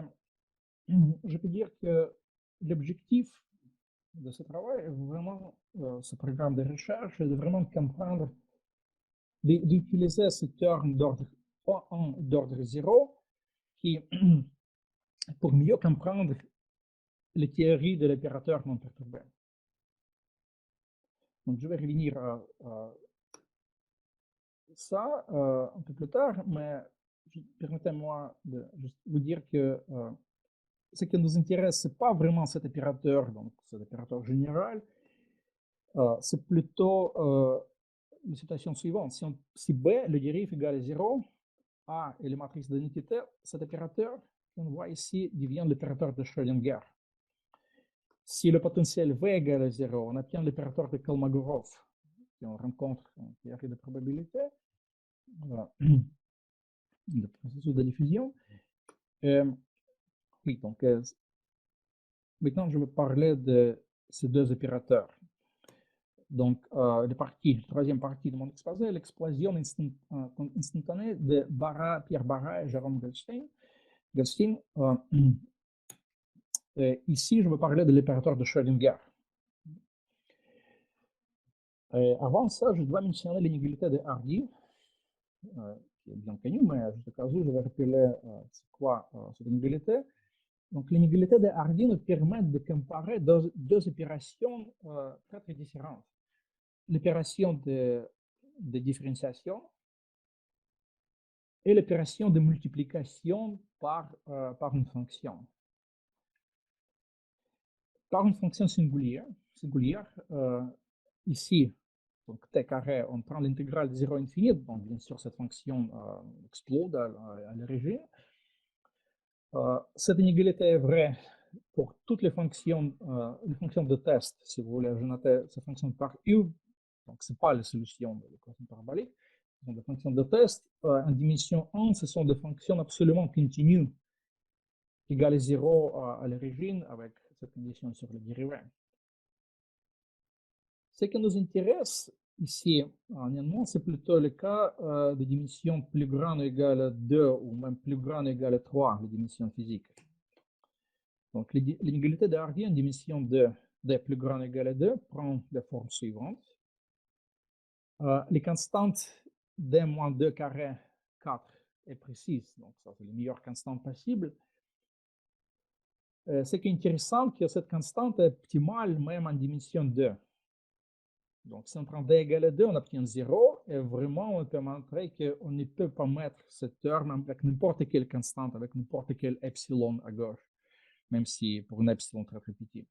je peux dire que l'objectif de ce travail est vraiment, ce programme de recherche, est de vraiment comprendre, d'utiliser ce terme d'ordre 1, d'ordre 0, qui, pour mieux comprendre les théories de l'opérateur non perturbé. Donc, je vais revenir à ça un peu plus tard, mais permettez-moi de juste vous dire que ce qui nous intéresse, ce n'est pas vraiment cet opérateur, donc cet opérateur général, c'est plutôt la situation suivante. Si B, le dérive égale à 0, A est la matrice d'identité, cet opérateur qu'on voit ici devient l'opérateur de Schrödinger. Si le potentiel V égale à 0, on obtient l'opérateur de Kolmogorov, qu'on rencontre en théorie de probabilité, le processus de diffusion. Oui, donc Maintenant, je vais parler de ces deux opérateurs. Donc, la troisième partie de mon exposé, l'explosion instantanée de Pierre Barra et Jérôme Goldstein. Ici, je vais parler de l'opérateur de Schrödinger. Avant ça, je dois mentionner l'inégalité de Hardy, qui est bien connue, mais juste au cas où, je vais rappeler c'est quoi cette inégalité. Donc, l'inégalité de Hardy nous permet de comparer deux opérations très différentes. L'opération de différenciation et l'opération de multiplication par une fonction. Par une fonction singulière, ici, donc t carré, on prend l'intégrale de 0 à infini, donc bien sûr cette fonction explose à l'origine. Cette inégalité est vraie pour toutes les fonctions de test, si vous voulez, je note cette fonction par u, donc ce n'est pas la solution de l'équation parabolique. Ce sont des fonctions de test. En dimension 1, ce sont des fonctions absolument continues, égales à 0 à l'origine, avec cette condition sur le dérivé. Ce qui nous intéresse ici, en c'est plutôt le cas de dimension plus grande ou égale à 2, ou même plus grande ou égale à 3, les dimensions physiques. Donc, l'inégalité de Hardy en dimension 2, d plus grand ou égal à 2, prend la forme suivante. Les constantes d moins 2 carré 4 est précise, donc ça c'est les meilleures constantes possibles. Ce qui est intéressant, c'est que cette constante est optimale même en dimension 2. Donc, si on prend d égale à 2, on obtient 0, et vraiment, on peut montrer qu'on ne peut pas mettre ce terme avec n'importe quelle constante, avec n'importe quel epsilon à gauche, même si pour un epsilon très petit.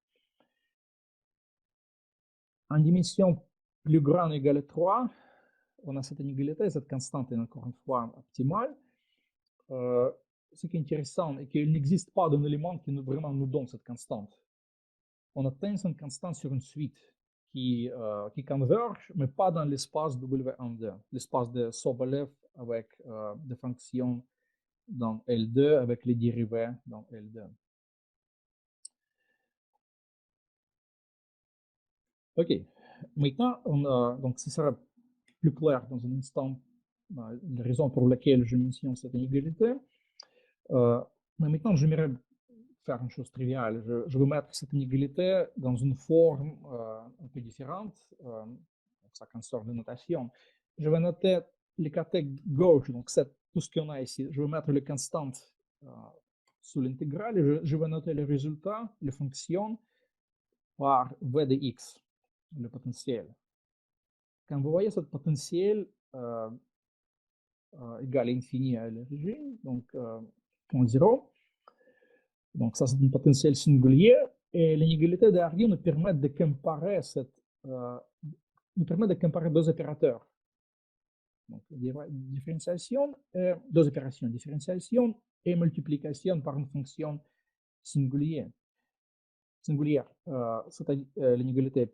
En dimension plus grande ou égale à 3, on a cette inégalité, cette constante est encore une fois optimale. Ce qui est intéressant est qu'il n'existe pas d'un élément qui vraiment nous donne cette constante. On atteint cette constante sur une suite qui converge, mais pas dans l'espace W12, l'espace de Sobolev avec des fonctions dans L2 avec les dérivés dans L2. Ok, maintenant, donc ce sera plus clair dans un instant la raison pour laquelle je mentionne cette inégalité. Mais maintenant, j'aimerais faire une chose triviale. Je vais mettre cette inégalité dans une forme un peu différente. Ça concerne la notation. Je vais noter le côté gauche, donc c'est tout ce qu'on a ici. Je vais mettre les constantes sous l'intégrale et je vais noter le résultat, les fonctions, par v de x, le potentiel. Quand vous voyez ce potentiel égal à infini à l'origine, donc point 0, donc ça c'est un potentiel singulier, et l'inégalité de Hardy nous permet de comparer deux opérateurs. Donc différenciation, deux opérations, différenciation et multiplication par une fonction singulière. C'est-à-dire l'inégalité est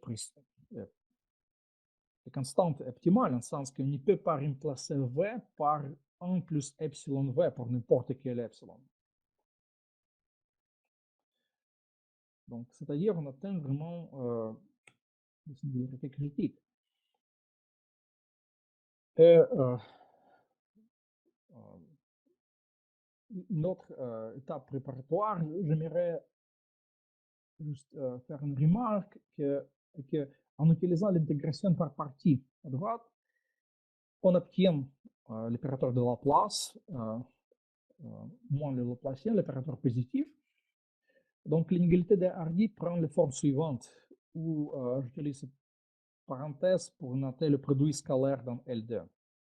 constante optimale, en le sens qu'on ne peut pas remplacer V par 1 plus epsilon V pour n'importe quel epsilon. Donc, c'est-à-dire on atteint vraiment la singularité critique. Et une autre étape préparatoire, j'aimerais juste faire une remarque que en utilisant l'intégration par partie à droite, on obtient l'opérateur de Laplace moins le Laplacien, l'opérateur positif. Donc l'inégalité de Hardy prend la forme suivante, où j'utilise cette parenthèse pour noter le produit scalaire dans L2.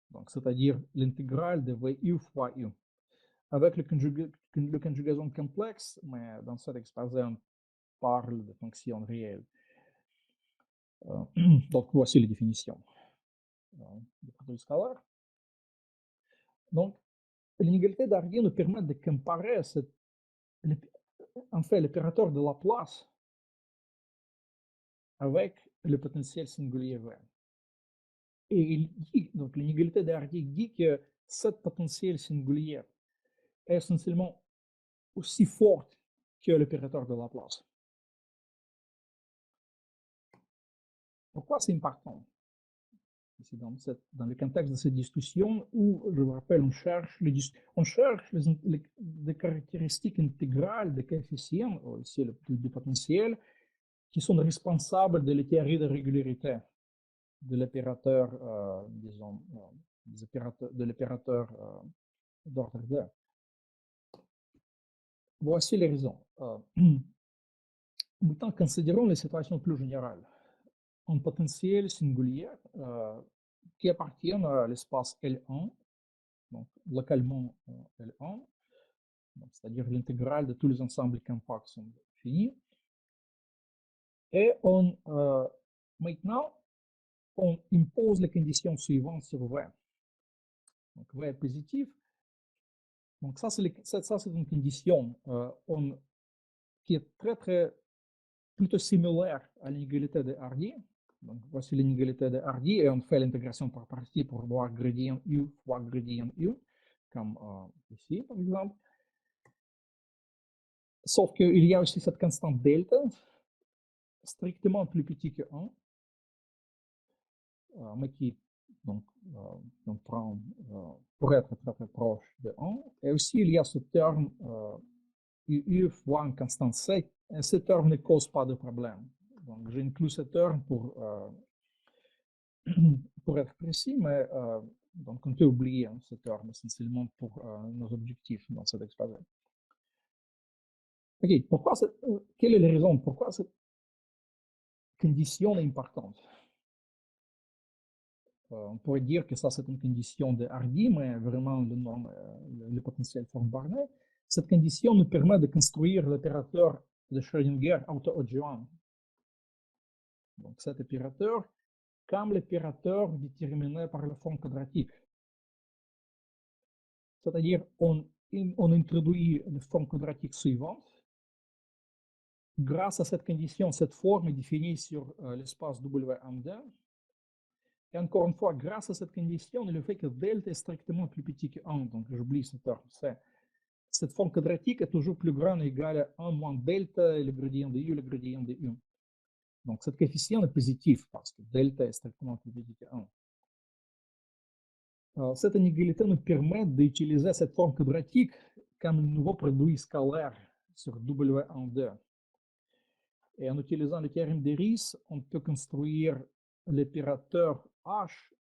Donc c'est-à-dire l'intégrale de VU fois U. Avec le conjugaison complexe, mais dans cette expression, on parle de fonctions réelles. Donc voici les définitions du produit scalaire. Donc l'inégalité d'Hardy nous permet de comparer en fait l'opérateur de Laplace avec le potentiel singulier V. Et il dit, donc l'inégalité de Hardy dit que cette potentiel singulier est essentiellement aussi forte que l'opérateur de Laplace. Pourquoi c'est important? C'est dans le contexte de cette discussion où, je vous rappelle, on cherche des caractéristiques intégrales des coefficients, aussi du potentiel, qui sont responsables de la théorie de régularité de l'opérateur, disons, de l'opérateur d'ordre 2. Voici les raisons. Maintenant, considérons les situations plus générales. Un potentiel singulier qui appartient à l'espace L1, donc localement L1, c'est-à-dire l'intégrale de tous les ensembles compacts sont finis. Et maintenant, on impose les conditions suivantes sur V. Donc V est positif. Donc ça, c'est une condition qui est plutôt similaire à l'inégalité de Hardy. Donc voici l'inégalité de Hardy et on fait l'intégration par partie pour voir gradient U fois gradient U, comme ici par exemple. Sauf qu'il y a aussi cette constante delta, strictement plus petit que 1, mais qui donc, on prend pour être très proche de 1. Et aussi il y a ce terme U fois une constante C, et ce terme ne cause pas de problème. Donc j'inclus ce terme pour être précis, mais donc on peut oublier ce terme essentiellement pour nos objectifs dans cette exposé. Ok, quelle est la raison pourquoi cette condition est importante? On pourrait dire que ça c'est une condition de Hardy, mais vraiment le potentiel forme Barnet. Cette condition nous permet de construire l'opérateur de Schrödinger auto-adjoint. Donc cet opérateur, comme l'opérateur déterminé par la forme quadratique. C'est-à-dire, on introduit la forme quadratique suivante. Grâce à cette condition, cette forme est définie sur l'espace W1D. Et encore une fois, grâce à cette condition, le fait que delta est strictement plus petit que 1, donc j'oublie ce terme, cette forme quadratique est toujours plus grande ou égale à 1 moins delta et le gradient de U, le gradient de U. Donc, cet coefficient est positif parce que delta est strictement plus petit que 1. Cette inégalité nous permet d'utiliser cette forme quadratique comme un nouveau produit scalaire sur W1D. Et en utilisant le théorème de Riesz, on peut construire l'opérateur H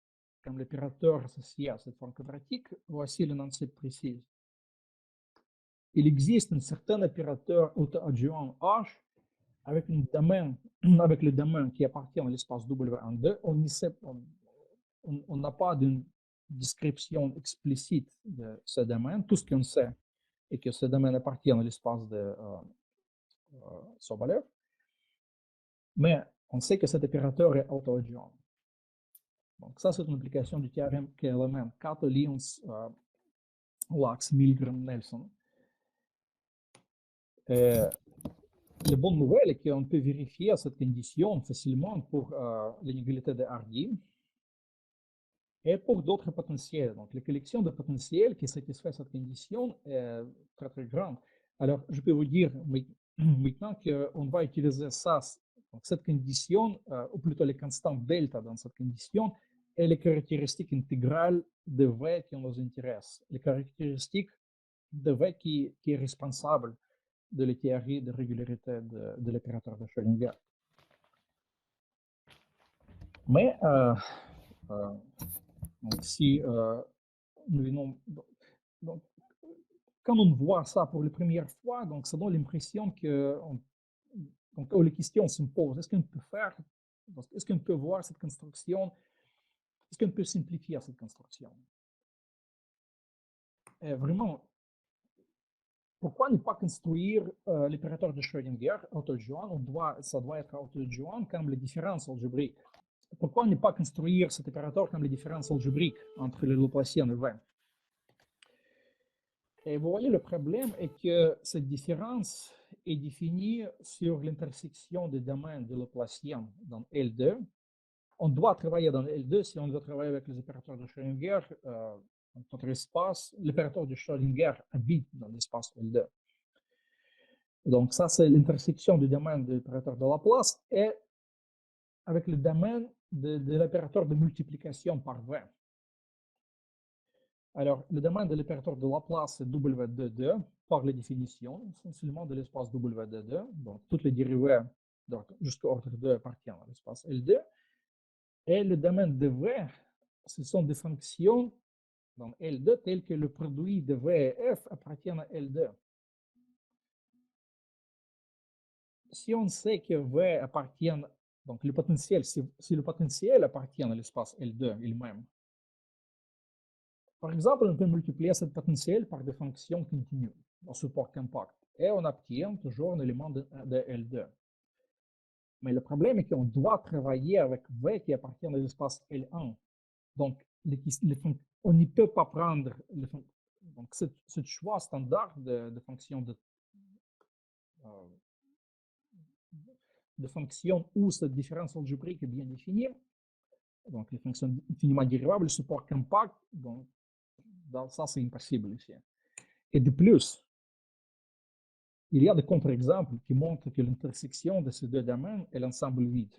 comme l'opérateur associé à cette forme quadratique. Voici l'énoncé précis. Il existe un certain opérateur auto-adjoint H avec le domaine qui appartient à l'espace W1D. On n'a pas d'une description explicite de ce domaine. Tout ce qu'on sait est que ce domaine appartient à l'espace de Sobolev. Mais on sait que cet opérateur est auto-adjoint. Donc ça, c'est une application du théorème qu'élément Kato, Lyons, Lax, Milgram, Nelson. La bonne nouvelle est qu'on peut vérifier cette condition facilement pour l'inégalité de Hardy et pour d'autres potentiels. Donc, la collection de potentiels qui satisfait cette condition est très, très grande. Alors, je peux vous dire maintenant qu'on va utiliser ça, donc cette condition, ou plutôt les constantes delta dans cette condition, et les caractéristiques intégrales de V qui nous intéressent. Les caractéristiques de V qui est responsable de la théorie de régularité de l'opérateur de Schrödinger. Mais donc, si nous venons, donc, quand on voit ça pour la première fois, donc ça donne l'impression que la question se pose, est-ce qu'on peut faire, est-ce qu'on peut voir cette construction, est-ce qu'on peut simplifier cette construction? Et vraiment, pourquoi ne pas construire l'opérateur de Schrödinger auto-adjoint? Ça doit être auto-adjoint comme les différences algébriques. Pourquoi ne pas construire cet opérateur comme les différences algébriques entre le Laplacien et V? Et vous voyez, le problème est que cette différence est définie sur l'intersection des domaines de Laplacien dans L2. On doit travailler dans L2 si on veut travailler avec les opérateurs de Schrödinger. Notre espace, l'opérateur de Schrödinger habite dans l'espace L2. Donc ça, c'est l'intersection du domaine de l'opérateur de Laplace et avec le domaine de l'opérateur de multiplication par V. Alors, le domaine de l'opérateur de Laplace, c'est W de 2 par la définition, essentiellement de l'espace W de 2. Donc, toutes les dérivées jusqu'à ordre 2 appartiennent à l'espace L2. Et le domaine de V, ce sont des fonctions dans L2 telles que le produit de V et F appartiennent à L2. Si on sait que V appartient, donc le potentiel, si le potentiel appartient à l'espace L2 il-même, par exemple, on peut multiplier ce potentiel par des fonctions continues au support compact et on obtient toujours un élément de L2. Mais le problème est qu'on doit travailler avec V qui appartient à l'espace L1. Donc, on ne peut pas prendre donc, ce choix standard de fonctions de fonctions où cette différence algébrique est bien définie. Donc, les fonctions infiniment dérivables, le support compact, donc, ça c'est impossible ici. Et de plus, il y a des contre-exemples qui montrent que l'intersection de ces deux domaines est l'ensemble vide.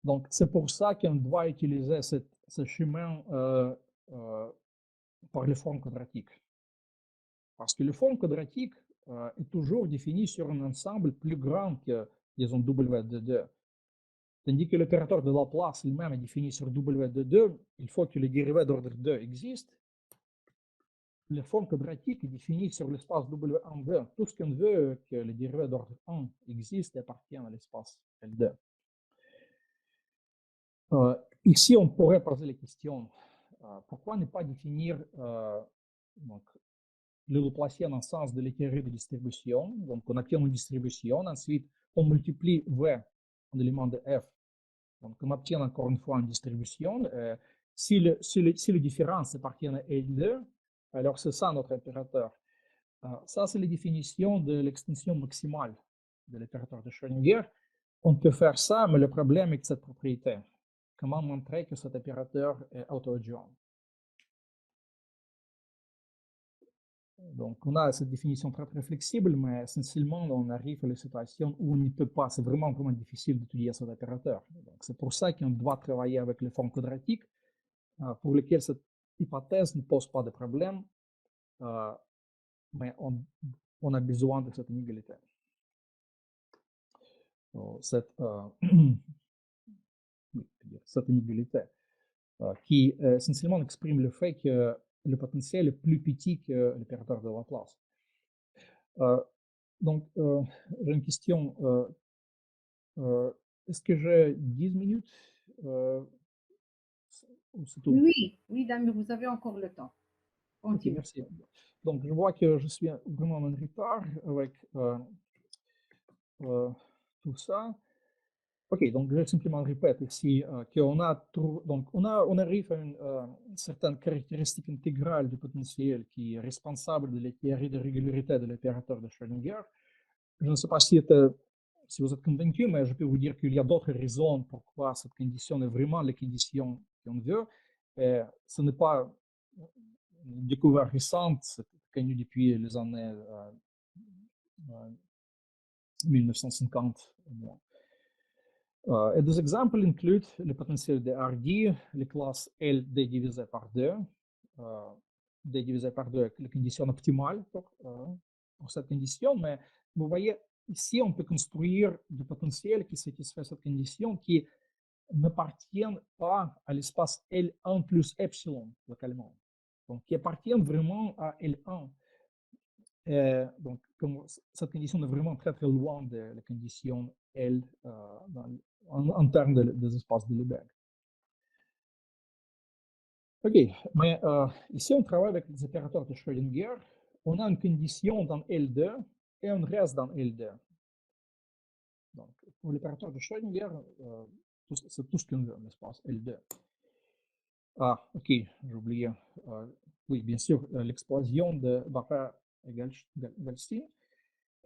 Donc, c'est pour ça qu'on doit utiliser ce chemin par les formes quadratiques. Parce que les formes quadratiques est toujours défini sur un ensemble plus grand que, disons, W de 2. Tandis que l'opérateur de Laplace lui-même est défini sur W de 2, il faut que les dérivés d'ordre 2 existent. La forme quadratique est définie sur l'espace W1,2. Tout ce qu'on veut que les dérivés d'ordre 1 existent et appartiennent à l'espace L2. Ici, on pourrait poser la question, pourquoi ne pas définir le Laplacien en sens de la théorie de distribution? Donc, on obtient une distribution, ensuite, on multiplie V en élément de F. Donc, on obtient encore une fois une distribution. Si les différences appartiennent à L2, alors c'est ça notre opérateur. Ça, c'est la définition de l'extension maximale de l'opérateur de Schrödinger. On peut faire ça, mais le problème est cette propriété. Comment montrer que cet opérateur est auto-adjoint? Donc, on a cette définition très, très flexible, mais essentiellement, on arrive à la situation où on ne peut pas. C'est vraiment, vraiment difficile d'étudier cet opérateur. C'est pour ça qu'on doit travailler avec les formes quadratiques, pour lesquelles cette hypothèse ne pose pas de problème, mais on a besoin de cette inégalité. Cette inégalité qui essentiellement exprime le fait que le potentiel est plus petit que l'opérateur de Laplace. Donc, j'ai une question. Est-ce que j'ai 10 minutes Oui, oui, Damir, vous avez encore le temps. Ok, merci. Donc, je vois que je suis vraiment en retard avec tout ça. Ok, donc je simplement répète ici qu'on on arrive à une certaine caractéristique intégrale du potentiel qui est responsable de la théorie de régularité de l'opérateur de Schrödinger. Je ne sais pas si vous êtes convaincu, mais je peux vous dire qu'il y a d'autres raisons pourquoi cette condition est vraiment la condition qu'on veut. Et ce n'est pas une découverte récente, c'est connu depuis les années 1950 au moins. Et des exemples incluent le potentiel de Hardy, les classes L D divisé par 2. D divisé par 2 est la condition optimale pour cette condition, mais vous voyez, ici, on peut construire des potentiels qui satisfait cette condition qui n'appartiennent pas à l'espace L1 plus epsilon localement, donc qui appartiennent vraiment à L1. Donc, comme cette condition est vraiment très très loin de la condition L en termes des espaces de Lebesgue. Ok, mais ici on travaille avec les opérateurs de Schrödinger. On a une condition dans L2 et on reste dans L2. Donc, pour l'opérateur de Schrödinger, c'est tout ce qu'on veut, l'espace L2. Ah, ok, j'ai oublié. Oui, bien sûr, l'explosion de Barra et Goldstein.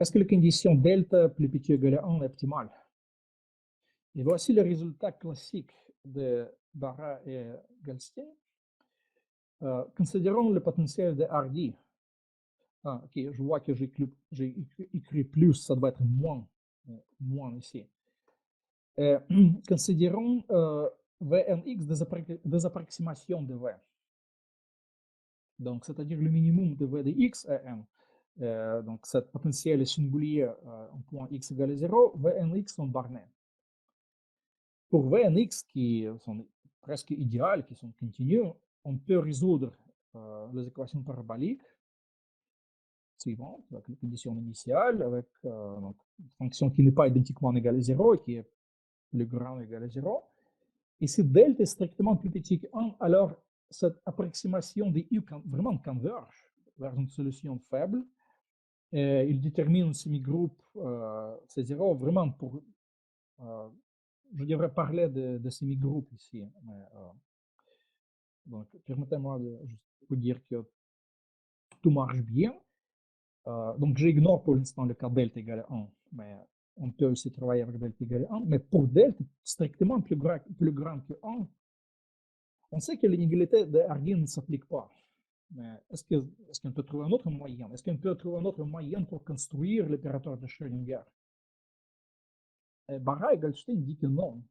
Est-ce que la condition delta plus petit égale à 1 est optimale? Et voici le résultat classique de Barra et Goldstein. Considérons le potentiel de Hardy. Ah, ok, je vois que j'ai écrit plus, ça doit être moins ici. Considérons Vnx des approximations de V. Donc, c'est-à-dire le minimum de V de x et n. Donc, cette potentiel est singulier en point x égale à 0, Vnx sont bornés. Pour Vnx qui sont presque idéales, qui sont continues, on peut résoudre les équations paraboliques suivantes, avec les conditions initiales, avec donc, une fonction qui n'est pas identiquement égale à 0 et qui est plus grande ou égale à 0. Et si delta est strictement plus petit que 1, alors cette approximation de u vraiment converge vers une solution faible. Il détermine un semi-groupe C0 vraiment pour. Je devrais parler de semi-groupe ici. Mais, donc, permettez-moi de juste vous dire que tout marche bien. Donc, j'ignore pour l'instant le cas delta égale à 1, mais on peut aussi travailler avec delta égale à 1. Mais pour delta strictement plus grand que 1, on sait que l'inégalité de Hardy ne s'applique pas. Mais est-ce qu'on peut trouver un autre moyen? Est-ce qu'on peut trouver un autre moyen pour construire l'opérateur de Schrödinger? Barra et Goldstein dit que non.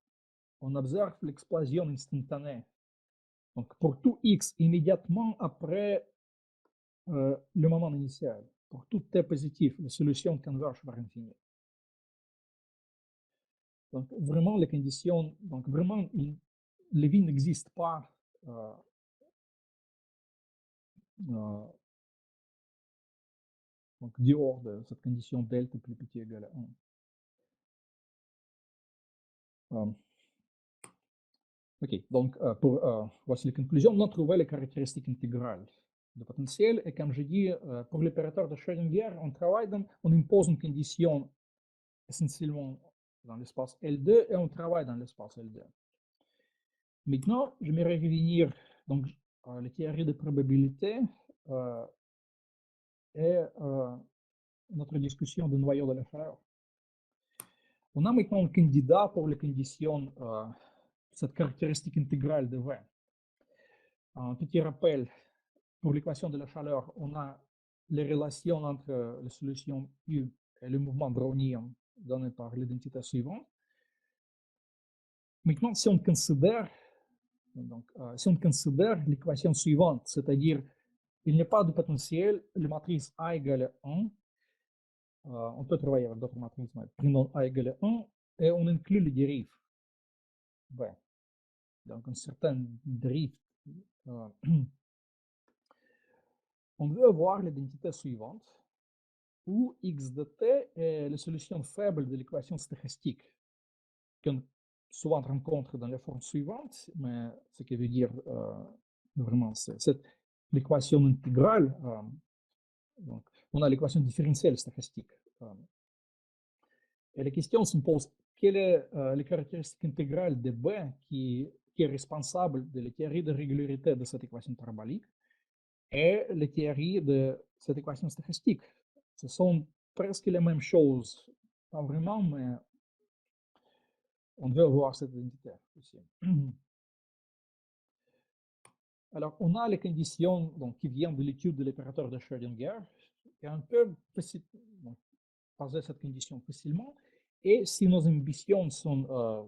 On observe l'explosion instantanée. Donc, pour tout x immédiatement après le moment initial, pour tout t positif, la solution converge vers l'infini. Donc, vraiment, les conditions, donc vraiment, Lévy n'existe pas donc, dehors de cette condition delta plus petit égal à 1. Ok, donc voici les conclusions. On a trouvé les caractéristiques intégrales de potentiel. Et comme je dis, pour l'opérateur de Schrödinger, on impose une condition essentiellement dans l'espace L2 et on travaille dans l'espace L2. Maintenant, j'aimerais revenir donc la théorie de probabilité et notre discussion de noyau de la chaleur. On a maintenant un candidat pour les conditions cette caractéristique intégrale de V. Un petit rappel, pour l'équation de la chaleur, on a les relations entre la solution U et le mouvement brownien donné par l'identité suivante. Maintenant, si on considère l'équation suivante, c'est-à-dire il n'y a pas de potentiel, la matrice A égale à 1, on peut travailler avec d'autres matrices, mais prenons A égale à 1, et on inclut les dérives. Ouais. Donc, une certaine dérive. On veut avoir l'identité suivante, où x de t est la solution faible de l'équation stochastique, qu'on souvent rencontre dans la forme suivante, mais ce qui veut dire vraiment, c'est l'équation intégrale. Donc, on a l'équation différentielle stochastique. Et la question se pose, quelle est la caractéristique intégrale de B qui est responsable de la théorie de régularité de cette équation parabolique et la théorie de cette équation stochastique? Ce sont presque les mêmes choses. Pas vraiment, mais on veut voir cette identité aussi. Alors, on a les conditions donc, qui viennent de l'étude de l'opérateur de Schrödinger, et on peut poser cette condition facilement. Et si nos ambitions sont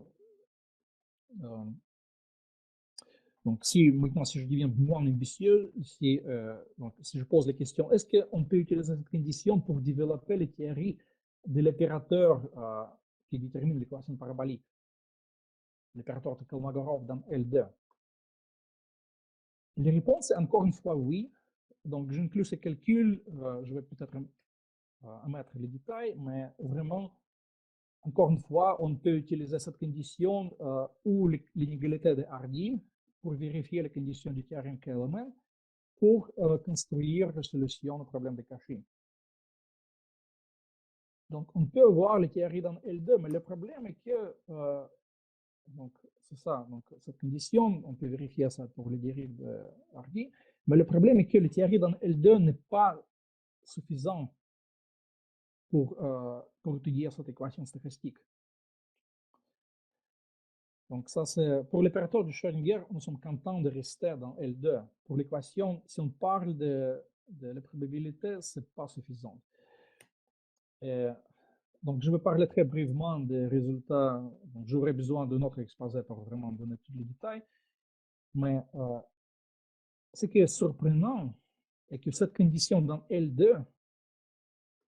donc, maintenant, si je deviens moins ambitieux, si je pose la question, est-ce qu'on peut utiliser cette condition pour développer les théories de l'opérateur qui détermine l'équation parabolique, l'opérateur de Kolmogorov dans L2? La réponse est encore une fois oui. Donc, j'inclus ces calculs, je vais peut-être omettre les détails, mais vraiment, encore une fois, on peut utiliser cette condition ou l'inégalité de Hardy pour vérifier les conditions du théorème K-element pour construire la solution au problème de Cauchy. Donc, on peut voir les théories dans L2, mais le problème est que, donc, c'est ça, donc cette condition, on peut vérifier ça pour les dérives de Hardy, mais le problème est que les théories dans L2 n'est pas suffisant pour étudier cette équation stochastique. Donc ça, c'est pour l'opérateur de Schrödinger, nous sommes contents de rester dans L2. Pour l'équation, si on parle de la probabilité, c'est pas suffisant. Et Donc, je vais parler très brièvement des résultats. J'aurai besoin de notre exposé pour vraiment donner tous les détails. Mais ce qui est surprenant est que cette condition dans L2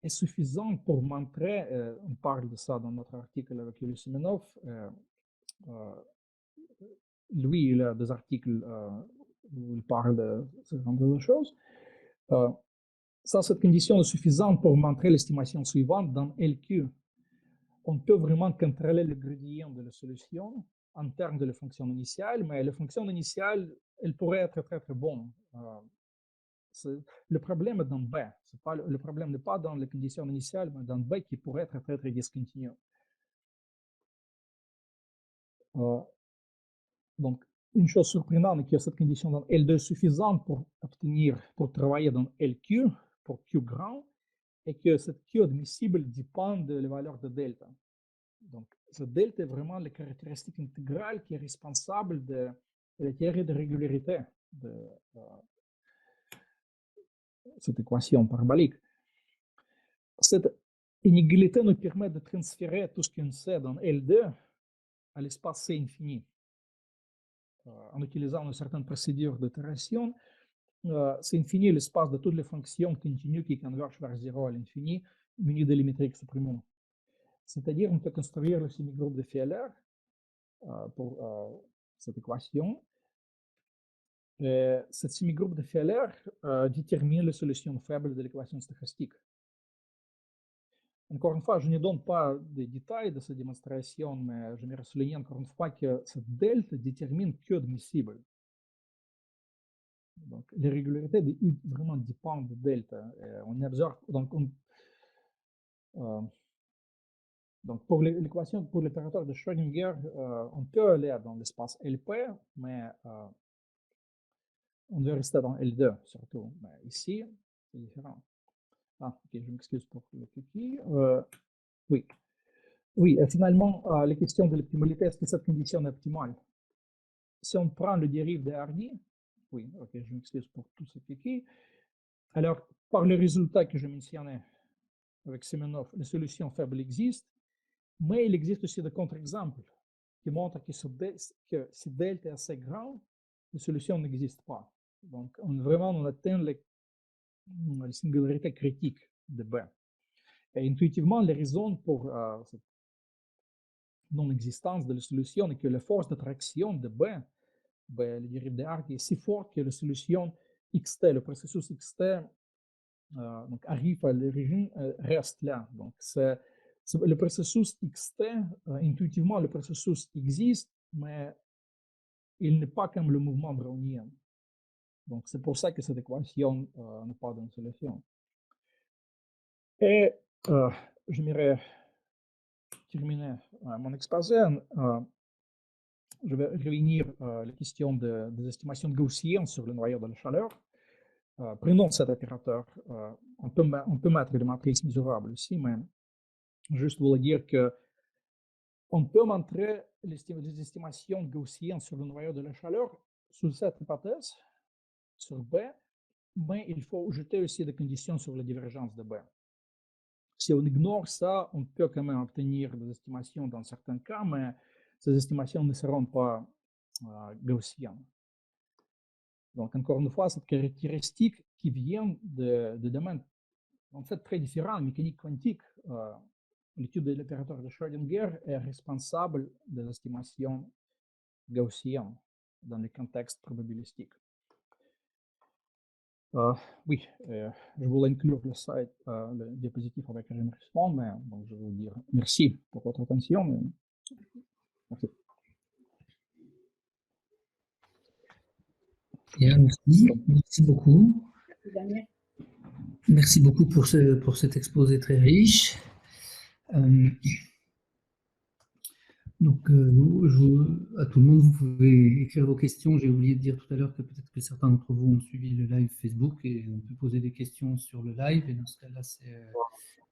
est suffisante pour montrer, on parle de ça dans notre article avec Yury Semenov, lui, il a des articles où il parle de ce genre de choses. Ça, cette condition est suffisante pour montrer l'estimation suivante dans LQ. On peut vraiment contrôler le gradient de la solution en termes de la fonction initiale, mais la fonction initiale, elle pourrait être très, très bonne. Le problème est dans B. Le problème n'est pas dans la condition initiale, mais dans B qui pourrait être très, très discontinu. Donc, une chose surprenante est que cette condition dans L2 est suffisante pour travailler dans LQ, pour Q grand, et que cette Q admissible dépend de la valeur de delta. Donc, ce delta est vraiment la caractéristique intégrale qui est responsable de la théorie de régularité de cette équation parabolique. Cette inégalité nous permet de transférer tout ce qu'on sait dans L2 à l'espace C infini. En utilisant une certaine procédure d'itération, c'est infini l'espace de toutes les fonctions continues qui convergent vers 0 à l'infini, muni délimité x suprême. C'est-à-dire, on peut construire le semi-groupe de Fieller pour cette équation. Cette semi-groupe de Fieller détermine la solution faible de l'équation stochastique. Encore une fois, je ne donne pas de détails de cette démonstration, mais je me souligner encore une fois que cette delta détermine Q admissible. Donc, les régularités de U vraiment dépendent de delta. On observe, donc pour l'équation, pour l'opérateur de Schrödinger, on peut aller dans l'espace LP, mais on doit rester dans L2 surtout. Mais ici, c'est différent. Ah, ok, je m'excuse pour le cookie. Oui. Oui, finalement, la question de l'optimalité, est-ce que cette condition est optimale? Si on prend le dérive de Hardy, oui, ok, je m'excuse pour tout ce cookie. Alors, par le résultat que je mentionnais avec Semenov, la solution faible existe, mais il existe aussi des contre-exemples qui montrent que si delta est assez grand, la solution n'existe pas. Donc, on atteint la singularité critique de B. Et intuitivement, les raisons pour cette non-existence de la solution est que la force d'attraction de B, le dérive de Hardy, est si forte que la solution xt, le processus xt, donc arrive à l'origine, reste là. Donc, le processus xt, intuitivement, le processus existe, mais il n'est pas comme le mouvement brownien. Donc, c'est pour ça que cette équation n'a pas de solution. Et j'aimerais terminer mon exposé. Je vais revenir à la question des estimations gaussiennes sur le noyau de la chaleur. Prenons cet opérateur. On peut mettre des matrices mesurables ici, mais juste vous dire que on peut montrer des estimations gaussiennes sur le noyau de la chaleur sous cette hypothèse, sur B, mais il faut jeter aussi des conditions sur la divergence de B. Si on ignore ça, on peut quand même obtenir des estimations dans certains cas, mais ces estimations ne seront pas gaussiennes. Donc, encore une fois, cette caractéristique qui vient de domaines en fait très différents, mécanique quantique, l'étude de l'opérateur de Schrödinger est responsable des estimations gaussiennes dans le contexte probabilistique. Oui, je voulais inclure le site, le diapositive avec enregistrement, mais donc, je vais vous dire merci pour votre attention. Merci. Bien, merci beaucoup. Merci, Daniel. Merci beaucoup pour cet exposé très riche. Donc, à tout le monde, vous pouvez écrire vos questions. J'ai oublié de dire tout à l'heure que peut-être que certains d'entre vous ont suivi le live Facebook et on peut poser des questions sur le live. Et dans ce cas-là,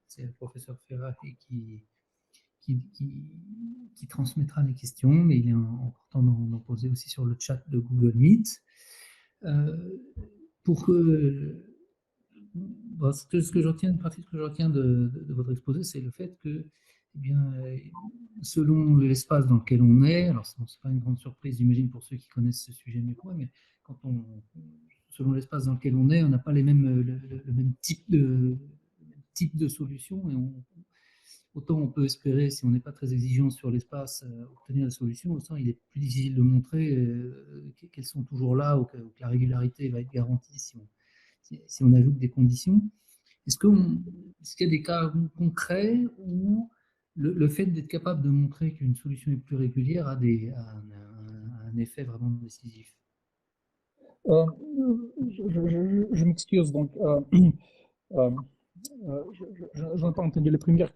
c'est le professeur Ferrat qui transmettra les questions, mais il est important d'en poser aussi sur le chat de Google Meet. Bon, ce que je retiens, une partie de ce que je retiens de votre exposé, c'est le fait que, eh bien, selon l'espace dans lequel on est, alors ce n'est pas une grande surprise, j'imagine, pour ceux qui connaissent ce sujet mieux que moi, mais selon l'espace dans lequel on est, on n'a pas les mêmes, le même type de solution, et autant on peut espérer, si on n'est pas très exigeant sur l'espace, obtenir des solutions, autant il est plus difficile de montrer qu'elles sont toujours là ou que la régularité va être garantie si on ajoute des conditions. Est-ce qu'il y a des cas concrets où le fait d'être capable de montrer qu'une solution est plus régulière a un effet vraiment décisif? Je m'excuse, donc je n'ai pas entendu les premières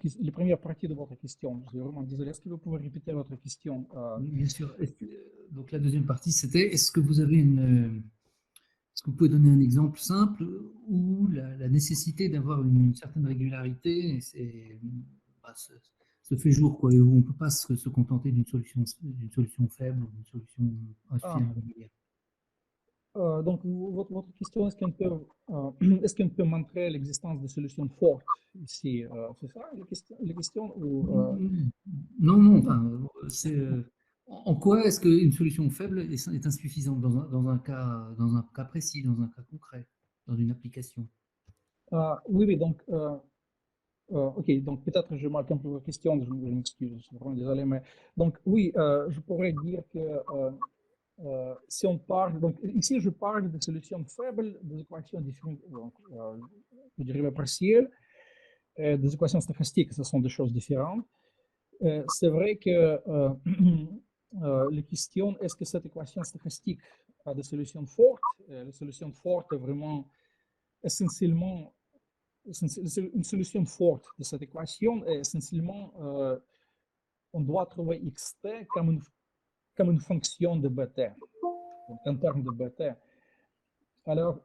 parties de votre question. Je suis vraiment désolé. Est-ce que vous pouvez répéter votre question? Bien sûr. Donc la deuxième partie, c'était est-ce que vous pouvez donner un exemple simple où la nécessité d'avoir une certaine régularité bah, se fait jour, quoi, et où on ne peut pas se contenter d'une solution faible ou d'une solution insuffisamment régulière? Donc, votre question, est-ce qu'on peut montrer l'existence de solutions fortes ici? C'est ça la question Non, non, enfin, en quoi est-ce qu'une solution faible est insuffisante dans un cas précis, dans un cas concret, dans une application? Oui, oui, donc, ok, donc peut-être je marque un peu votre question, je m'excuse, je suis vraiment désolé, mais donc oui, je pourrais dire que si on parle, donc ici je parle de solutions faibles, des équations différentes, donc, de dérivées partielles, des équations stochastiques, ce sont des choses différentes. C'est vrai que la question, est-ce que cette équation stochastique a des solutions fortes? Les solutions fortes, vraiment, essentiellement, une solution forte de cette équation est essentiellement, on doit trouver xt comme une fonction de bêta, donc en termes de bêta. Alors,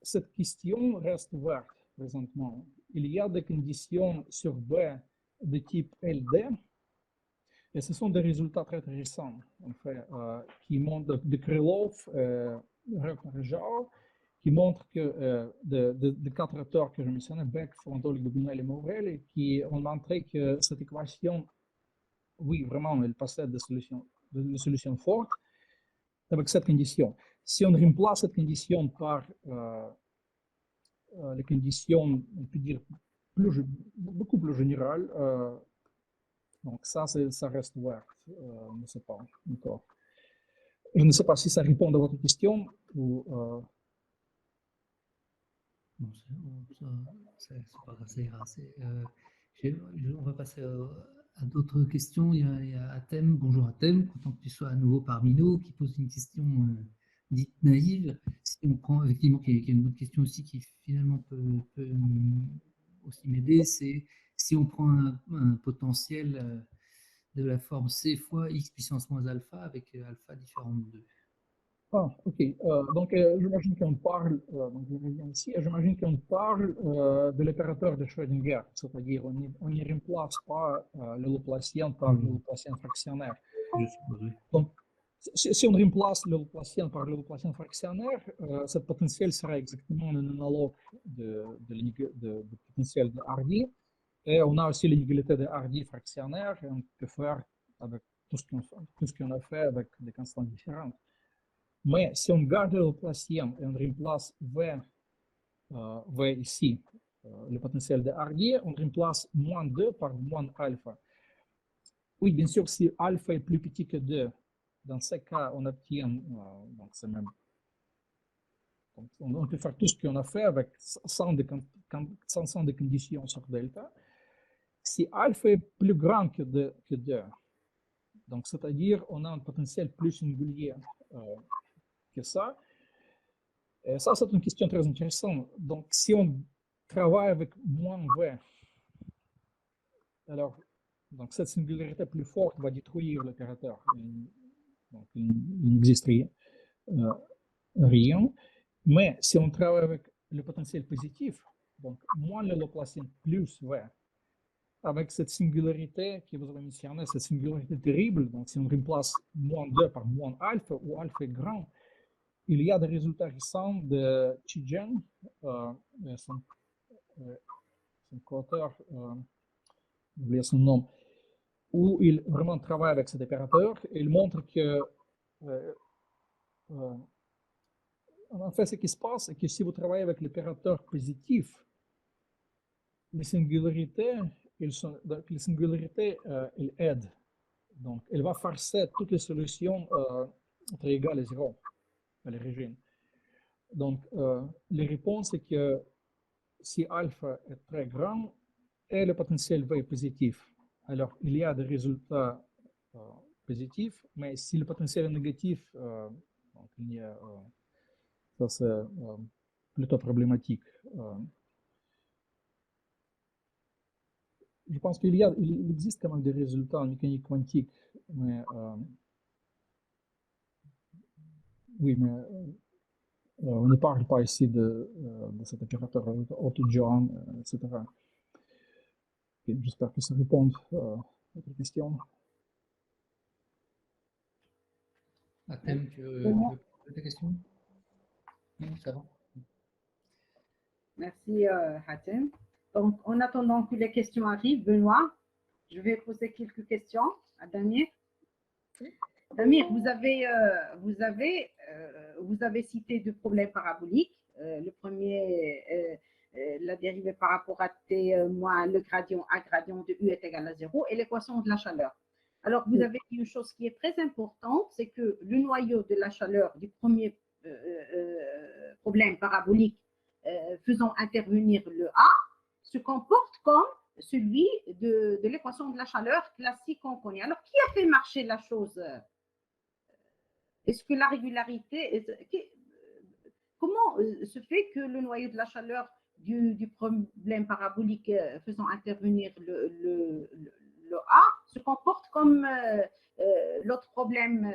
cette question reste ouverte présentement. Il y a des conditions sur B de type LD, et ce sont des résultats très récents, en fait, qui montrent de Krylov, Röpner-Jauer, qui montrent que de quatre auteurs que je mentionnais, Beck, Frontol, Gobinel et Morel, qui ont montré que cette équation, oui, vraiment, elle possède des solutions fortes avec cette condition. Si on remplace cette condition par les conditions, on peut dire, beaucoup plus générales, donc ça reste ouvert. Je ne sais pas encore. Je ne sais pas si ça répond à votre question ou. Non, c'est pas grave, ça ira. On va passer à d'autres questions. Il y a Athème, bonjour Athème, content que tu sois à nouveau parmi nous, qui pose une question dite naïve. Si on prend, effectivement, qui est une autre question aussi qui finalement peut aussi m'aider, c'est si on prend un potentiel de la forme c fois x puissance moins alpha avec alpha différent de 2. Ah, ok. Donc, j'imagine qu'on parle, donc je reviens ici, j'imagine qu'on parle de l'opérateur de Schrödinger, c'est-à-dire on n'y remplace pas le Laplacien par le Laplacien fractionnaire. Je suppose, oui. Donc, si on remplace le Laplacien par le Laplacien fractionnaire, ce potentiel sera exactement un analogue de potentiel de Hardy. Et on a aussi l'inégalité de Hardy fractionnaire, et on peut faire avec tout ce qu'on a fait avec des constantes différentes. Mais si on garde le Laplacien et on remplace V ici, le potentiel de Hardy, on remplace moins 2 par moins alpha. Oui, bien sûr, si alpha est plus petit que 2, dans ce cas, on obtient, donc c'est même, donc on peut faire tout ce qu'on a fait avec sans des conditions sur delta. Si alpha est plus grand que 2, donc c'est-à-dire on a un potentiel plus singulier que ça. Et ça, c'est une question très intéressante. Donc, si on travaille avec moins V, alors donc cette singularité plus forte va détruire l'opérateur. Donc, il n'existe rien. Mais si on travaille avec le potentiel positif, donc moins le Laplacien plus V, avec cette singularité que vous avez mentionnée, cette singularité terrible, donc si on remplace moins 2 par moins alpha, où alpha est grand, il y a des résultats récents de Chi Zheng, son co-auteur, j'ai oublié son nom, où il vraiment travaille avec cet opérateur. Il montre que, en fait, ce qui se passe, c'est que si vous travaillez avec l'opérateur positif, les singularités, les singularités, elles aident. Donc, elle va forcer toutes les solutions entre égales et 0 à l'origine. Donc, la réponse est que si alpha est très grand et le potentiel V est positif, alors il y a des résultats positifs, mais si le potentiel est négatif, donc il y a, ça c'est plutôt problématique. Je pense qu'il existe quand même des résultats en mécanique quantique, mais oui, mais on ne parle pas ici de cet opérateur Otto-John, etc. J'espère que ça répond à votre question. Hatem, tu veux poser ta question? Non, ça va. Merci, Hatem. Donc, en attendant que les questions arrivent, Benoît, je vais poser quelques questions à Damir. Damir, vous avez cité deux problèmes paraboliques. Le premier, la dérivée par rapport à T moins le gradient A gradient de U est égal à 0 et l'équation de la chaleur. Alors, vous avez dit une chose qui est très importante, c'est que le noyau de la chaleur du premier problème parabolique faisant intervenir le A se comporte comme celui de l'équation de la chaleur classique qu'on connaît. Alors, qui a fait marcher la chose? Est-ce que la régularité, comment se fait que le noyau de la chaleur du problème parabolique faisant intervenir le A se comporte comme l'autre problème?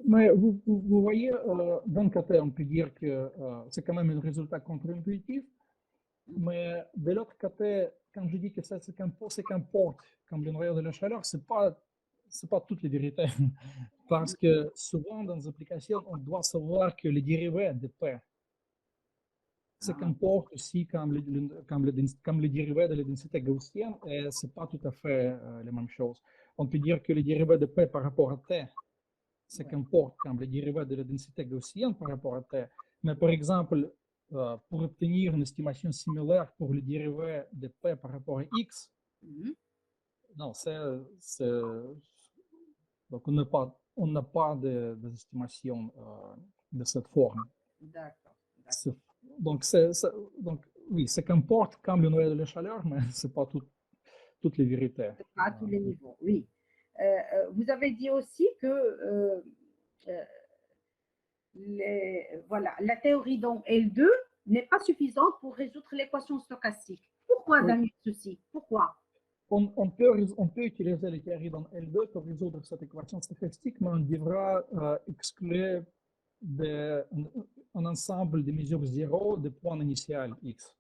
Mais vous voyez, d'un côté, on peut dire que c'est quand même un résultat contre-intuitif, mais de l'autre côté, quand je dis que ça se comporte comme le noyau de la chaleur, c'est pas toutes les vérités. Parce que souvent, dans les applications, on doit savoir que les dérivés de P se comportent aussi comme les dérivés de la densité gaussienne, et ce n'est pas tout à fait la même chose. On peut dire que les dérivés de P par rapport à T se comportent comme les dérivés de la densité gaussienne par rapport à T. Mais par exemple, pour obtenir une estimation similaire pour les dérivés de P par rapport à X, non, donc on n'a pas d'estimation de cette forme. D'accord. Donc, oui, ça comporte comme le noyau de la chaleur, mais ce n'est pas toutes les vérités. Pas à tous les niveaux, oui. Vous avez dit aussi que voilà, la théorie donc L2 n'est pas suffisante pour résoudre l'équation stochastique. Pourquoi, Damir, ceci? Pourquoi? On peut utiliser les théories dans L2 pour résoudre cette équation stochastique, mais on devra exclure un ensemble de mesures 0 de points initial X.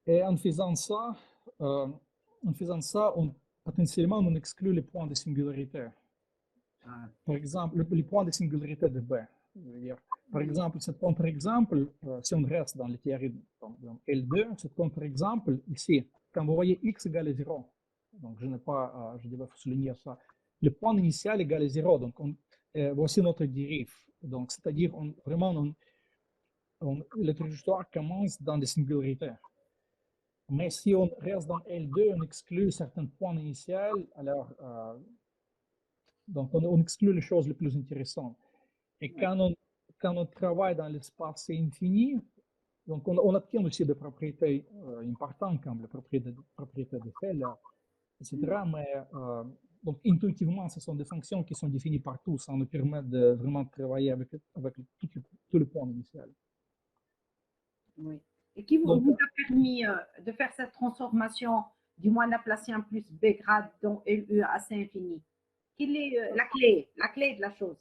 Et en faisant ça, potentiellement, on exclut les points de singularité. Par exemple, les points de singularité de B. Par exemple, cet contre-exemple, si on reste dans les théories dans L2, cet contre-exemple, ici, quand vous voyez x égale à 0, donc je devais souligner ça, le point initial égale à 0, donc voici notre dérive. Donc, c'est-à-dire, la trajectoire commence dans des singularités. Mais si on reste dans L2, on exclut certains points initiaux, alors donc on exclut les choses les plus intéressantes. Et quand on travaille dans l'espace infini, donc on obtient aussi des propriétés importantes comme la propriété de Feller, etc. Mais donc intuitivement, ce sont des fonctions qui sont définies partout. Ça nous permet de vraiment travailler avec tous les points initiaux. Oui. Et qui vous a permis de faire cette transformation du moins laplacien plus B grade dans LE à C infini? Quelle est la clé de la chose?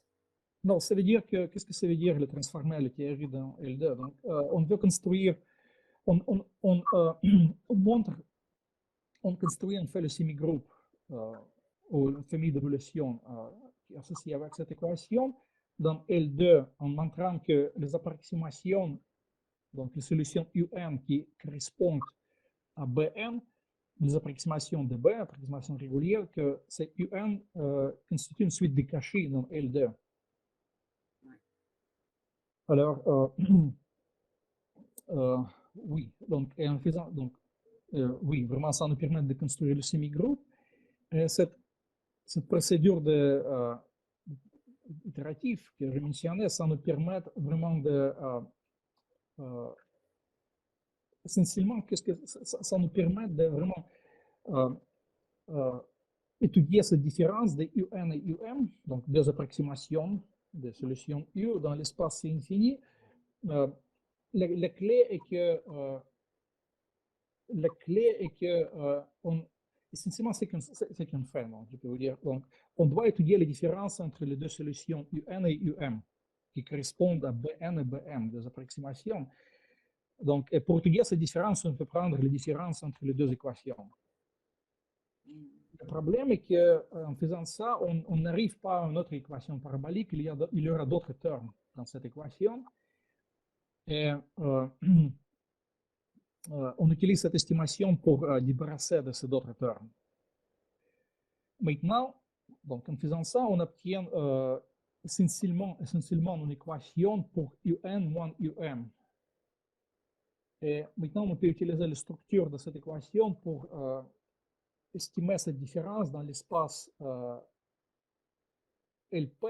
Non, ça veut dire que, qu'est-ce que ça veut dire le transformer la théorie dans L2? Donc, on veut construire, on construit en fait le semi-groupe ou une famille d'évolution qui est associée avec cette équation, dans L2 en montrant que les approximations, donc les solutions UN qui correspondent à Bn, les approximations de B, approximations régulières, que ces UN constituent une suite de cachés dans L2. Alors, oui, donc, et en faisant, donc, oui, vraiment, ça nous permet de construire le semi-groupe. Cette procédure itérative que je mentionnais, ça nous permet vraiment de essentiellement, qu'est-ce que ça nous permet de vraiment étudier cette différence de UN et UM, donc deux approximations de solutions U dans l'espace infini. La clé est que essentiellement, c'est qu'un fait, donc, je peux vous dire. Donc, on doit étudier les différences entre les deux solutions UN et UM qui correspondent à Bn et Bm, des approximations. Donc, et pour étudier ces différences, on peut prendre les différences entre les deux équations. Le problème est qu'en faisant ça, on n'arrive pas à une autre équation parabolique. Il y aura d'autres termes dans cette équation. Et on utilise cette estimation pour débarrasser de ces autres termes. Maintenant, donc en faisant ça, on obtient essentiellement une équation pour UN moins UM. Et maintenant, on peut utiliser la structure de cette équation pour estimer cette différence dans l'espace LP.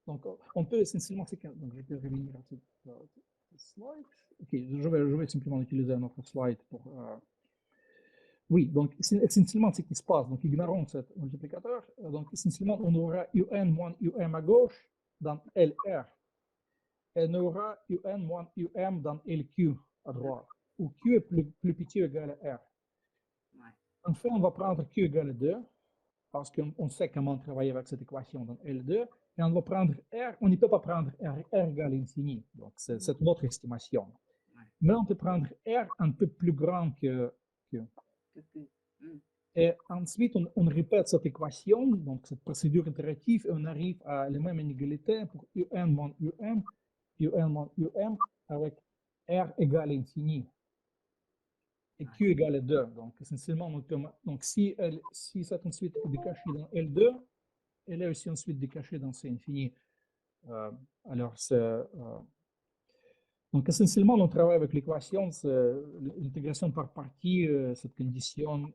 Donc, on peut essentiellement, donc je peux revenir à cette slide. Ok, je vais simplement utiliser un autre slide pour. Oui, donc essentiellement, ce qui se passe, donc ignorons ce multiplicateur. Donc, essentiellement, on aura UN moins UM à gauche dans LR. Et on aura UN moins UM dans LQ à droite, où Q est plus petit ou égal à R. Enfin, on va prendre Q égale à 2, parce qu'on sait comment travailler avec cette équation dans L2, et on va prendre R, on ne peut pas prendre R égale à infini, donc c'est notre estimation. Mais on peut prendre R un peu plus grand que Q. Et ensuite, on répète cette équation, donc cette procédure itérative, et on arrive à la même inégalité pour UN moins UM, UN moins UM, avec R égale à infini. Et Q égale à 2. Donc, essentiellement, donc si cette suite est décachée dans L2, elle est aussi ensuite décachée dans C infini. Alors, donc, essentiellement, on travaille avec l'équation, l'intégration par partie, cette condition,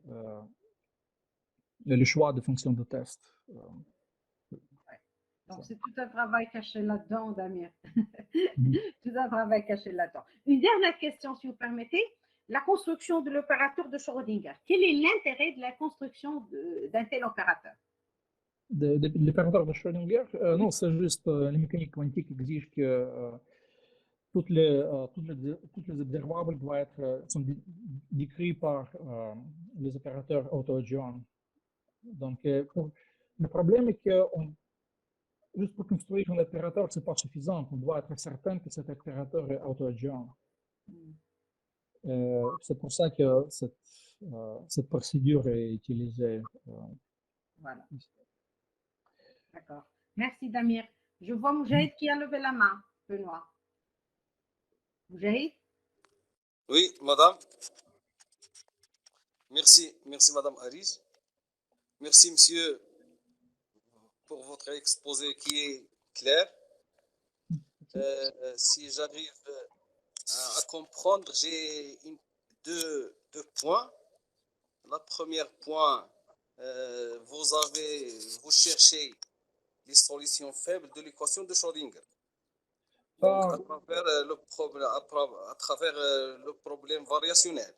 le choix de fonction de test. Donc, c'est tout un travail caché là-dedans, Damien. Tout un travail caché là-dedans. Une dernière question, si vous permettez. La construction de l'opérateur de Schrödinger. Quel est l'intérêt de la construction d'un tel opérateur? De l'opérateur de Schrödinger? Non, c'est juste la mécanique quantique exige que toutes les observables sont décrits par les opérateurs auto-adjoints. Donc, le problème est que juste pour construire un opérateur, ce n'est pas suffisant. On doit être certain que cet opérateur est auto-adjoint. C'est pour ça que cette procédure est utilisée. Voilà. D'accord. Merci, Damir. Je vois Moujahid qui a levé la main, Benoît. Moujahid? Oui, madame. Merci, madame Aris. Merci, monsieur, pour votre exposé qui est clair. Si j'arrive à comprendre, j'ai deux points. Le premier point, vous cherchez les solutions faibles de l'équation de Schrödinger. Donc, à travers le problème variationnel.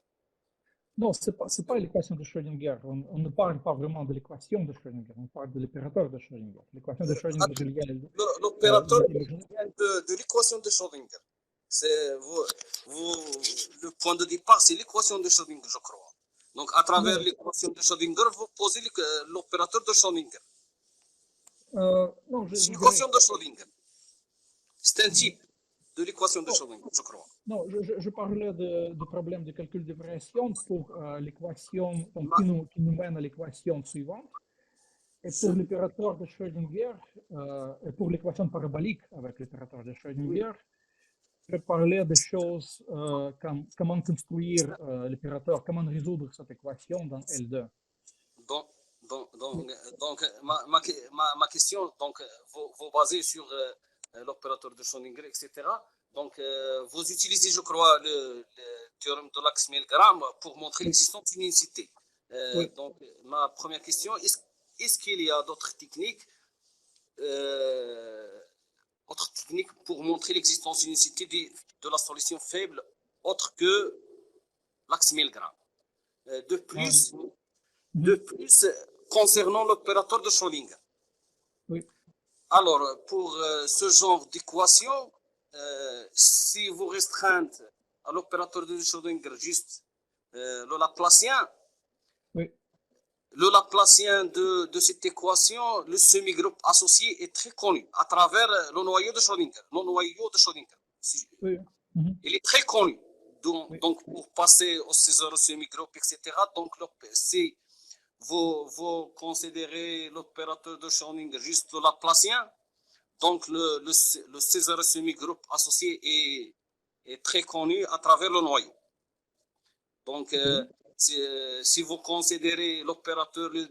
Non, ce n'est pas l'équation de Schrödinger. On ne parle pas vraiment de l'équation de Schrödinger, on parle de l'opérateur de Schrödinger. L'équation de Schrödinger, l'opérateur de l'équation de Schrödinger. C'est le point de départ, c'est l'équation de Schrödinger, je crois. Donc, à travers l'équation de Schrödinger, vous posez l'opérateur de Schrödinger. Non, c'est l'équation de Schrödinger. C'est un type de l'équation de Schrödinger, je crois. Non, je parlais de problème de calcul de variation pour l'équation qui nous mène à l'équation suivante. Et pour l'opérateur de Schrödinger, et pour l'équation parabolique avec l'opérateur de Schrödinger, je vais parler des choses comme comment construire l'opérateur, comment résoudre cette équation dans L2. Donc ma question, donc, vous basez sur l'opérateur de Schrödinger, etc. Donc, vous utilisez, je crois, le théorème de l'axe-Milgram pour montrer l'existence d'une unicité. Oui. Donc, ma première question, est-ce qu'il y a d'autres techniques pour montrer l'existence d'une unicité de la solution faible autre que l'axe-Milgram? De plus, concernant l'opérateur de Schrödinger. Oui. Alors, pour ce genre d'équation, si vous restreinte à l'opérateur de Schrödinger juste le Laplacien, oui. Le Laplacien de cette équation, le semi-groupe associé est très connu à travers le noyau de Schrödinger. Oui. Il est très connu. Oui. Donc, pour passer au César semi-groupe, etc., donc, si vous considérez l'opérateur de Schrödinger juste le Laplacien, donc le César semi-groupe associé est très connu à travers le noyau. Donc, si vous considérez l'opérateur, le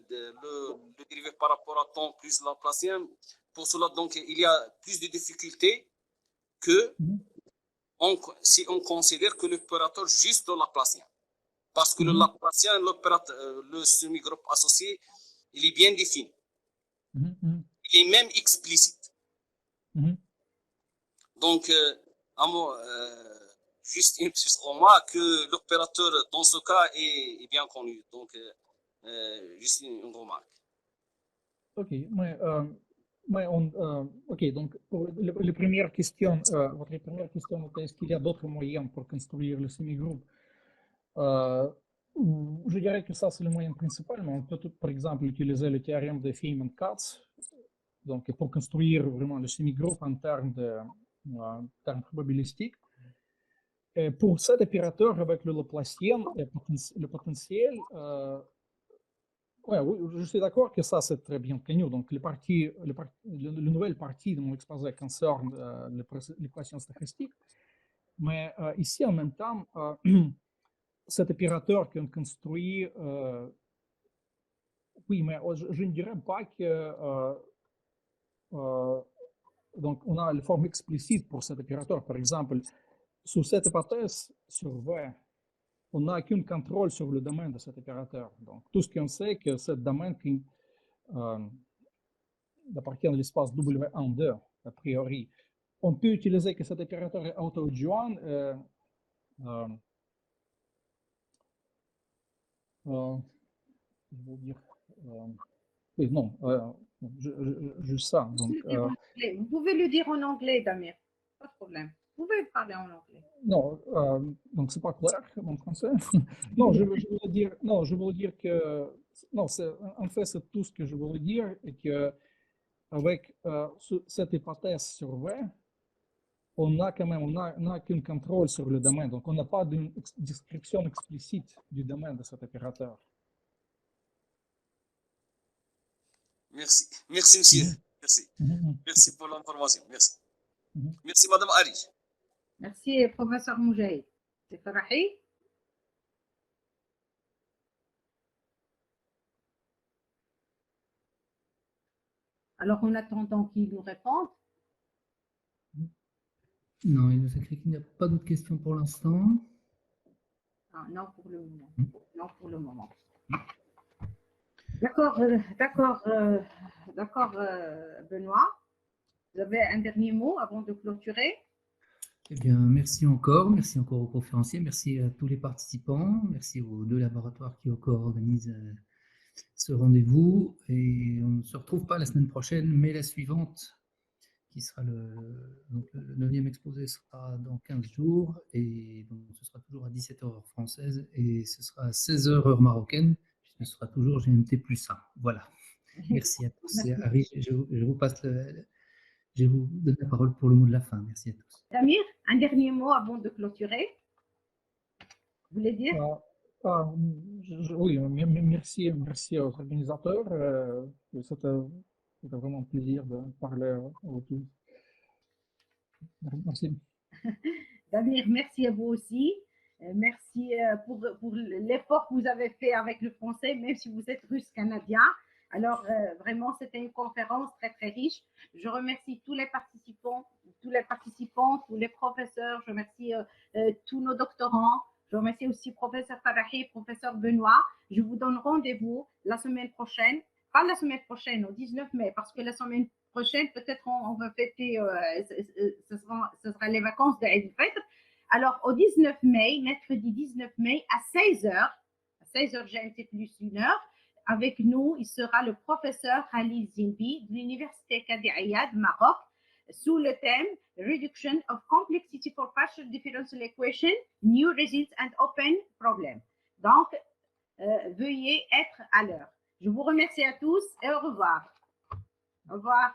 dérivé par rapport à temps plus Laplacien, pour cela, donc, il y a plus de difficultés que si on considère que l'opérateur juste le Laplacien. Parce que le Laplacien, le semi-groupe associé, il est bien défini. Il est même explicite. Donc, juste une petite remarque que l'opérateur, dans ce cas, est bien connu. Donc, juste une remarque. OK, OK, donc pour la première question, votre première question était est-ce qu'il y a d'autres moyens pour construire le semi-groupe? Je dirais que ça, c'est le moyen principal, mais on peut, par exemple, utiliser le théorème de Feynman-Katz, donc pour construire vraiment le semi-groupe en termes probabilistiques. Et pour cet opérateur avec le Laplacien, le potentiel, ouais, oui, je suis d'accord que ça, c'est très bien connu. Donc, la nouvelle partie de mon exposé concerne l'équation stochastique. Mais ici, en même temps, cet opérateur qu'on construit, oui, mais je ne dirais pas que donc on a la forme explicite pour cet opérateur. Par exemple, sous cette hypothèse sur V, on n'a aucun contrôle sur le domaine de cet opérateur. Donc, tout ce qu'on sait, que ce domaine qui appartient à l'espace W12, a priori, on peut utiliser que cet opérateur est auto-adjoint. Je veux dire, oui, non, juste ça. Donc, vous pouvez le dire en anglais, Damir, pas de problème. Vous pouvez parler en anglais. Non, donc c'est pas clair mon français. Non, je voulais dire que, non, en fait, c'est tout ce que je voulais dire, et que avec cette hypothèse sur V, on n'a qu'un contrôle sur le domaine, donc on n'a pas d'une description explicite du domaine de cet opérateur. Merci, monsieur. Merci. Merci pour l'information. Merci. Merci, madame Ari. Merci, professeur Moujaïd. C'est Farahi. Alors, en attendant qu'il nous réponde. Non, il nous écrit qu'il n'y a pas d'autres questions pour l'instant. Ah, non, pour le moment. Non, pour le moment. D'accord, Benoît. Vous avez un dernier mot avant de clôturer? Eh bien, merci encore aux conférenciers, merci à tous les participants, merci aux deux laboratoires qui co-organisent ce rendez-vous. Et on ne se retrouve pas la semaine prochaine, mais la suivante, qui sera le 9e exposé, sera dans 15 jours, et donc ce sera toujours à 17h heure française, et ce sera à 16h heure marocaine, puisque ce sera toujours GMT+1. Voilà. Merci à tous. Et Harry, je vous donne la parole pour le mot de la fin. Merci à tous. Damir, un dernier mot avant de clôturer? Vous voulez dire? Oui, merci aux organisateurs. C'était vraiment un plaisir de parler avec vous. Merci. Damir, merci à vous aussi. Merci pour l'effort que vous avez fait avec le français, même si vous êtes russe-canadien. Alors, vraiment, c'était une conférence très, très riche. Je remercie tous les participants, tous les professeurs. Je remercie tous nos doctorants. Je remercie aussi professeur Farahi, professeur Benoît. Je vous donne rendez-vous la semaine prochaine. Pas la semaine prochaine, au 19 mai, parce que la semaine prochaine, peut-être on va fêter, ce sera les vacances d'Eid al-Fitr. Alors, au 19 mai, mercredi 19 mai, à 16h, à 16h GMT plus 1 heure, avec nous, il sera le professeur Khalil Zinbi de l'Université Qadi'iyya de Maroc, sous le thème Reduction of Complexity for Partial Differential Equation, New Results and Open Problem. Donc, veuillez être à l'heure. Je vous remercie à tous et au revoir. Au revoir.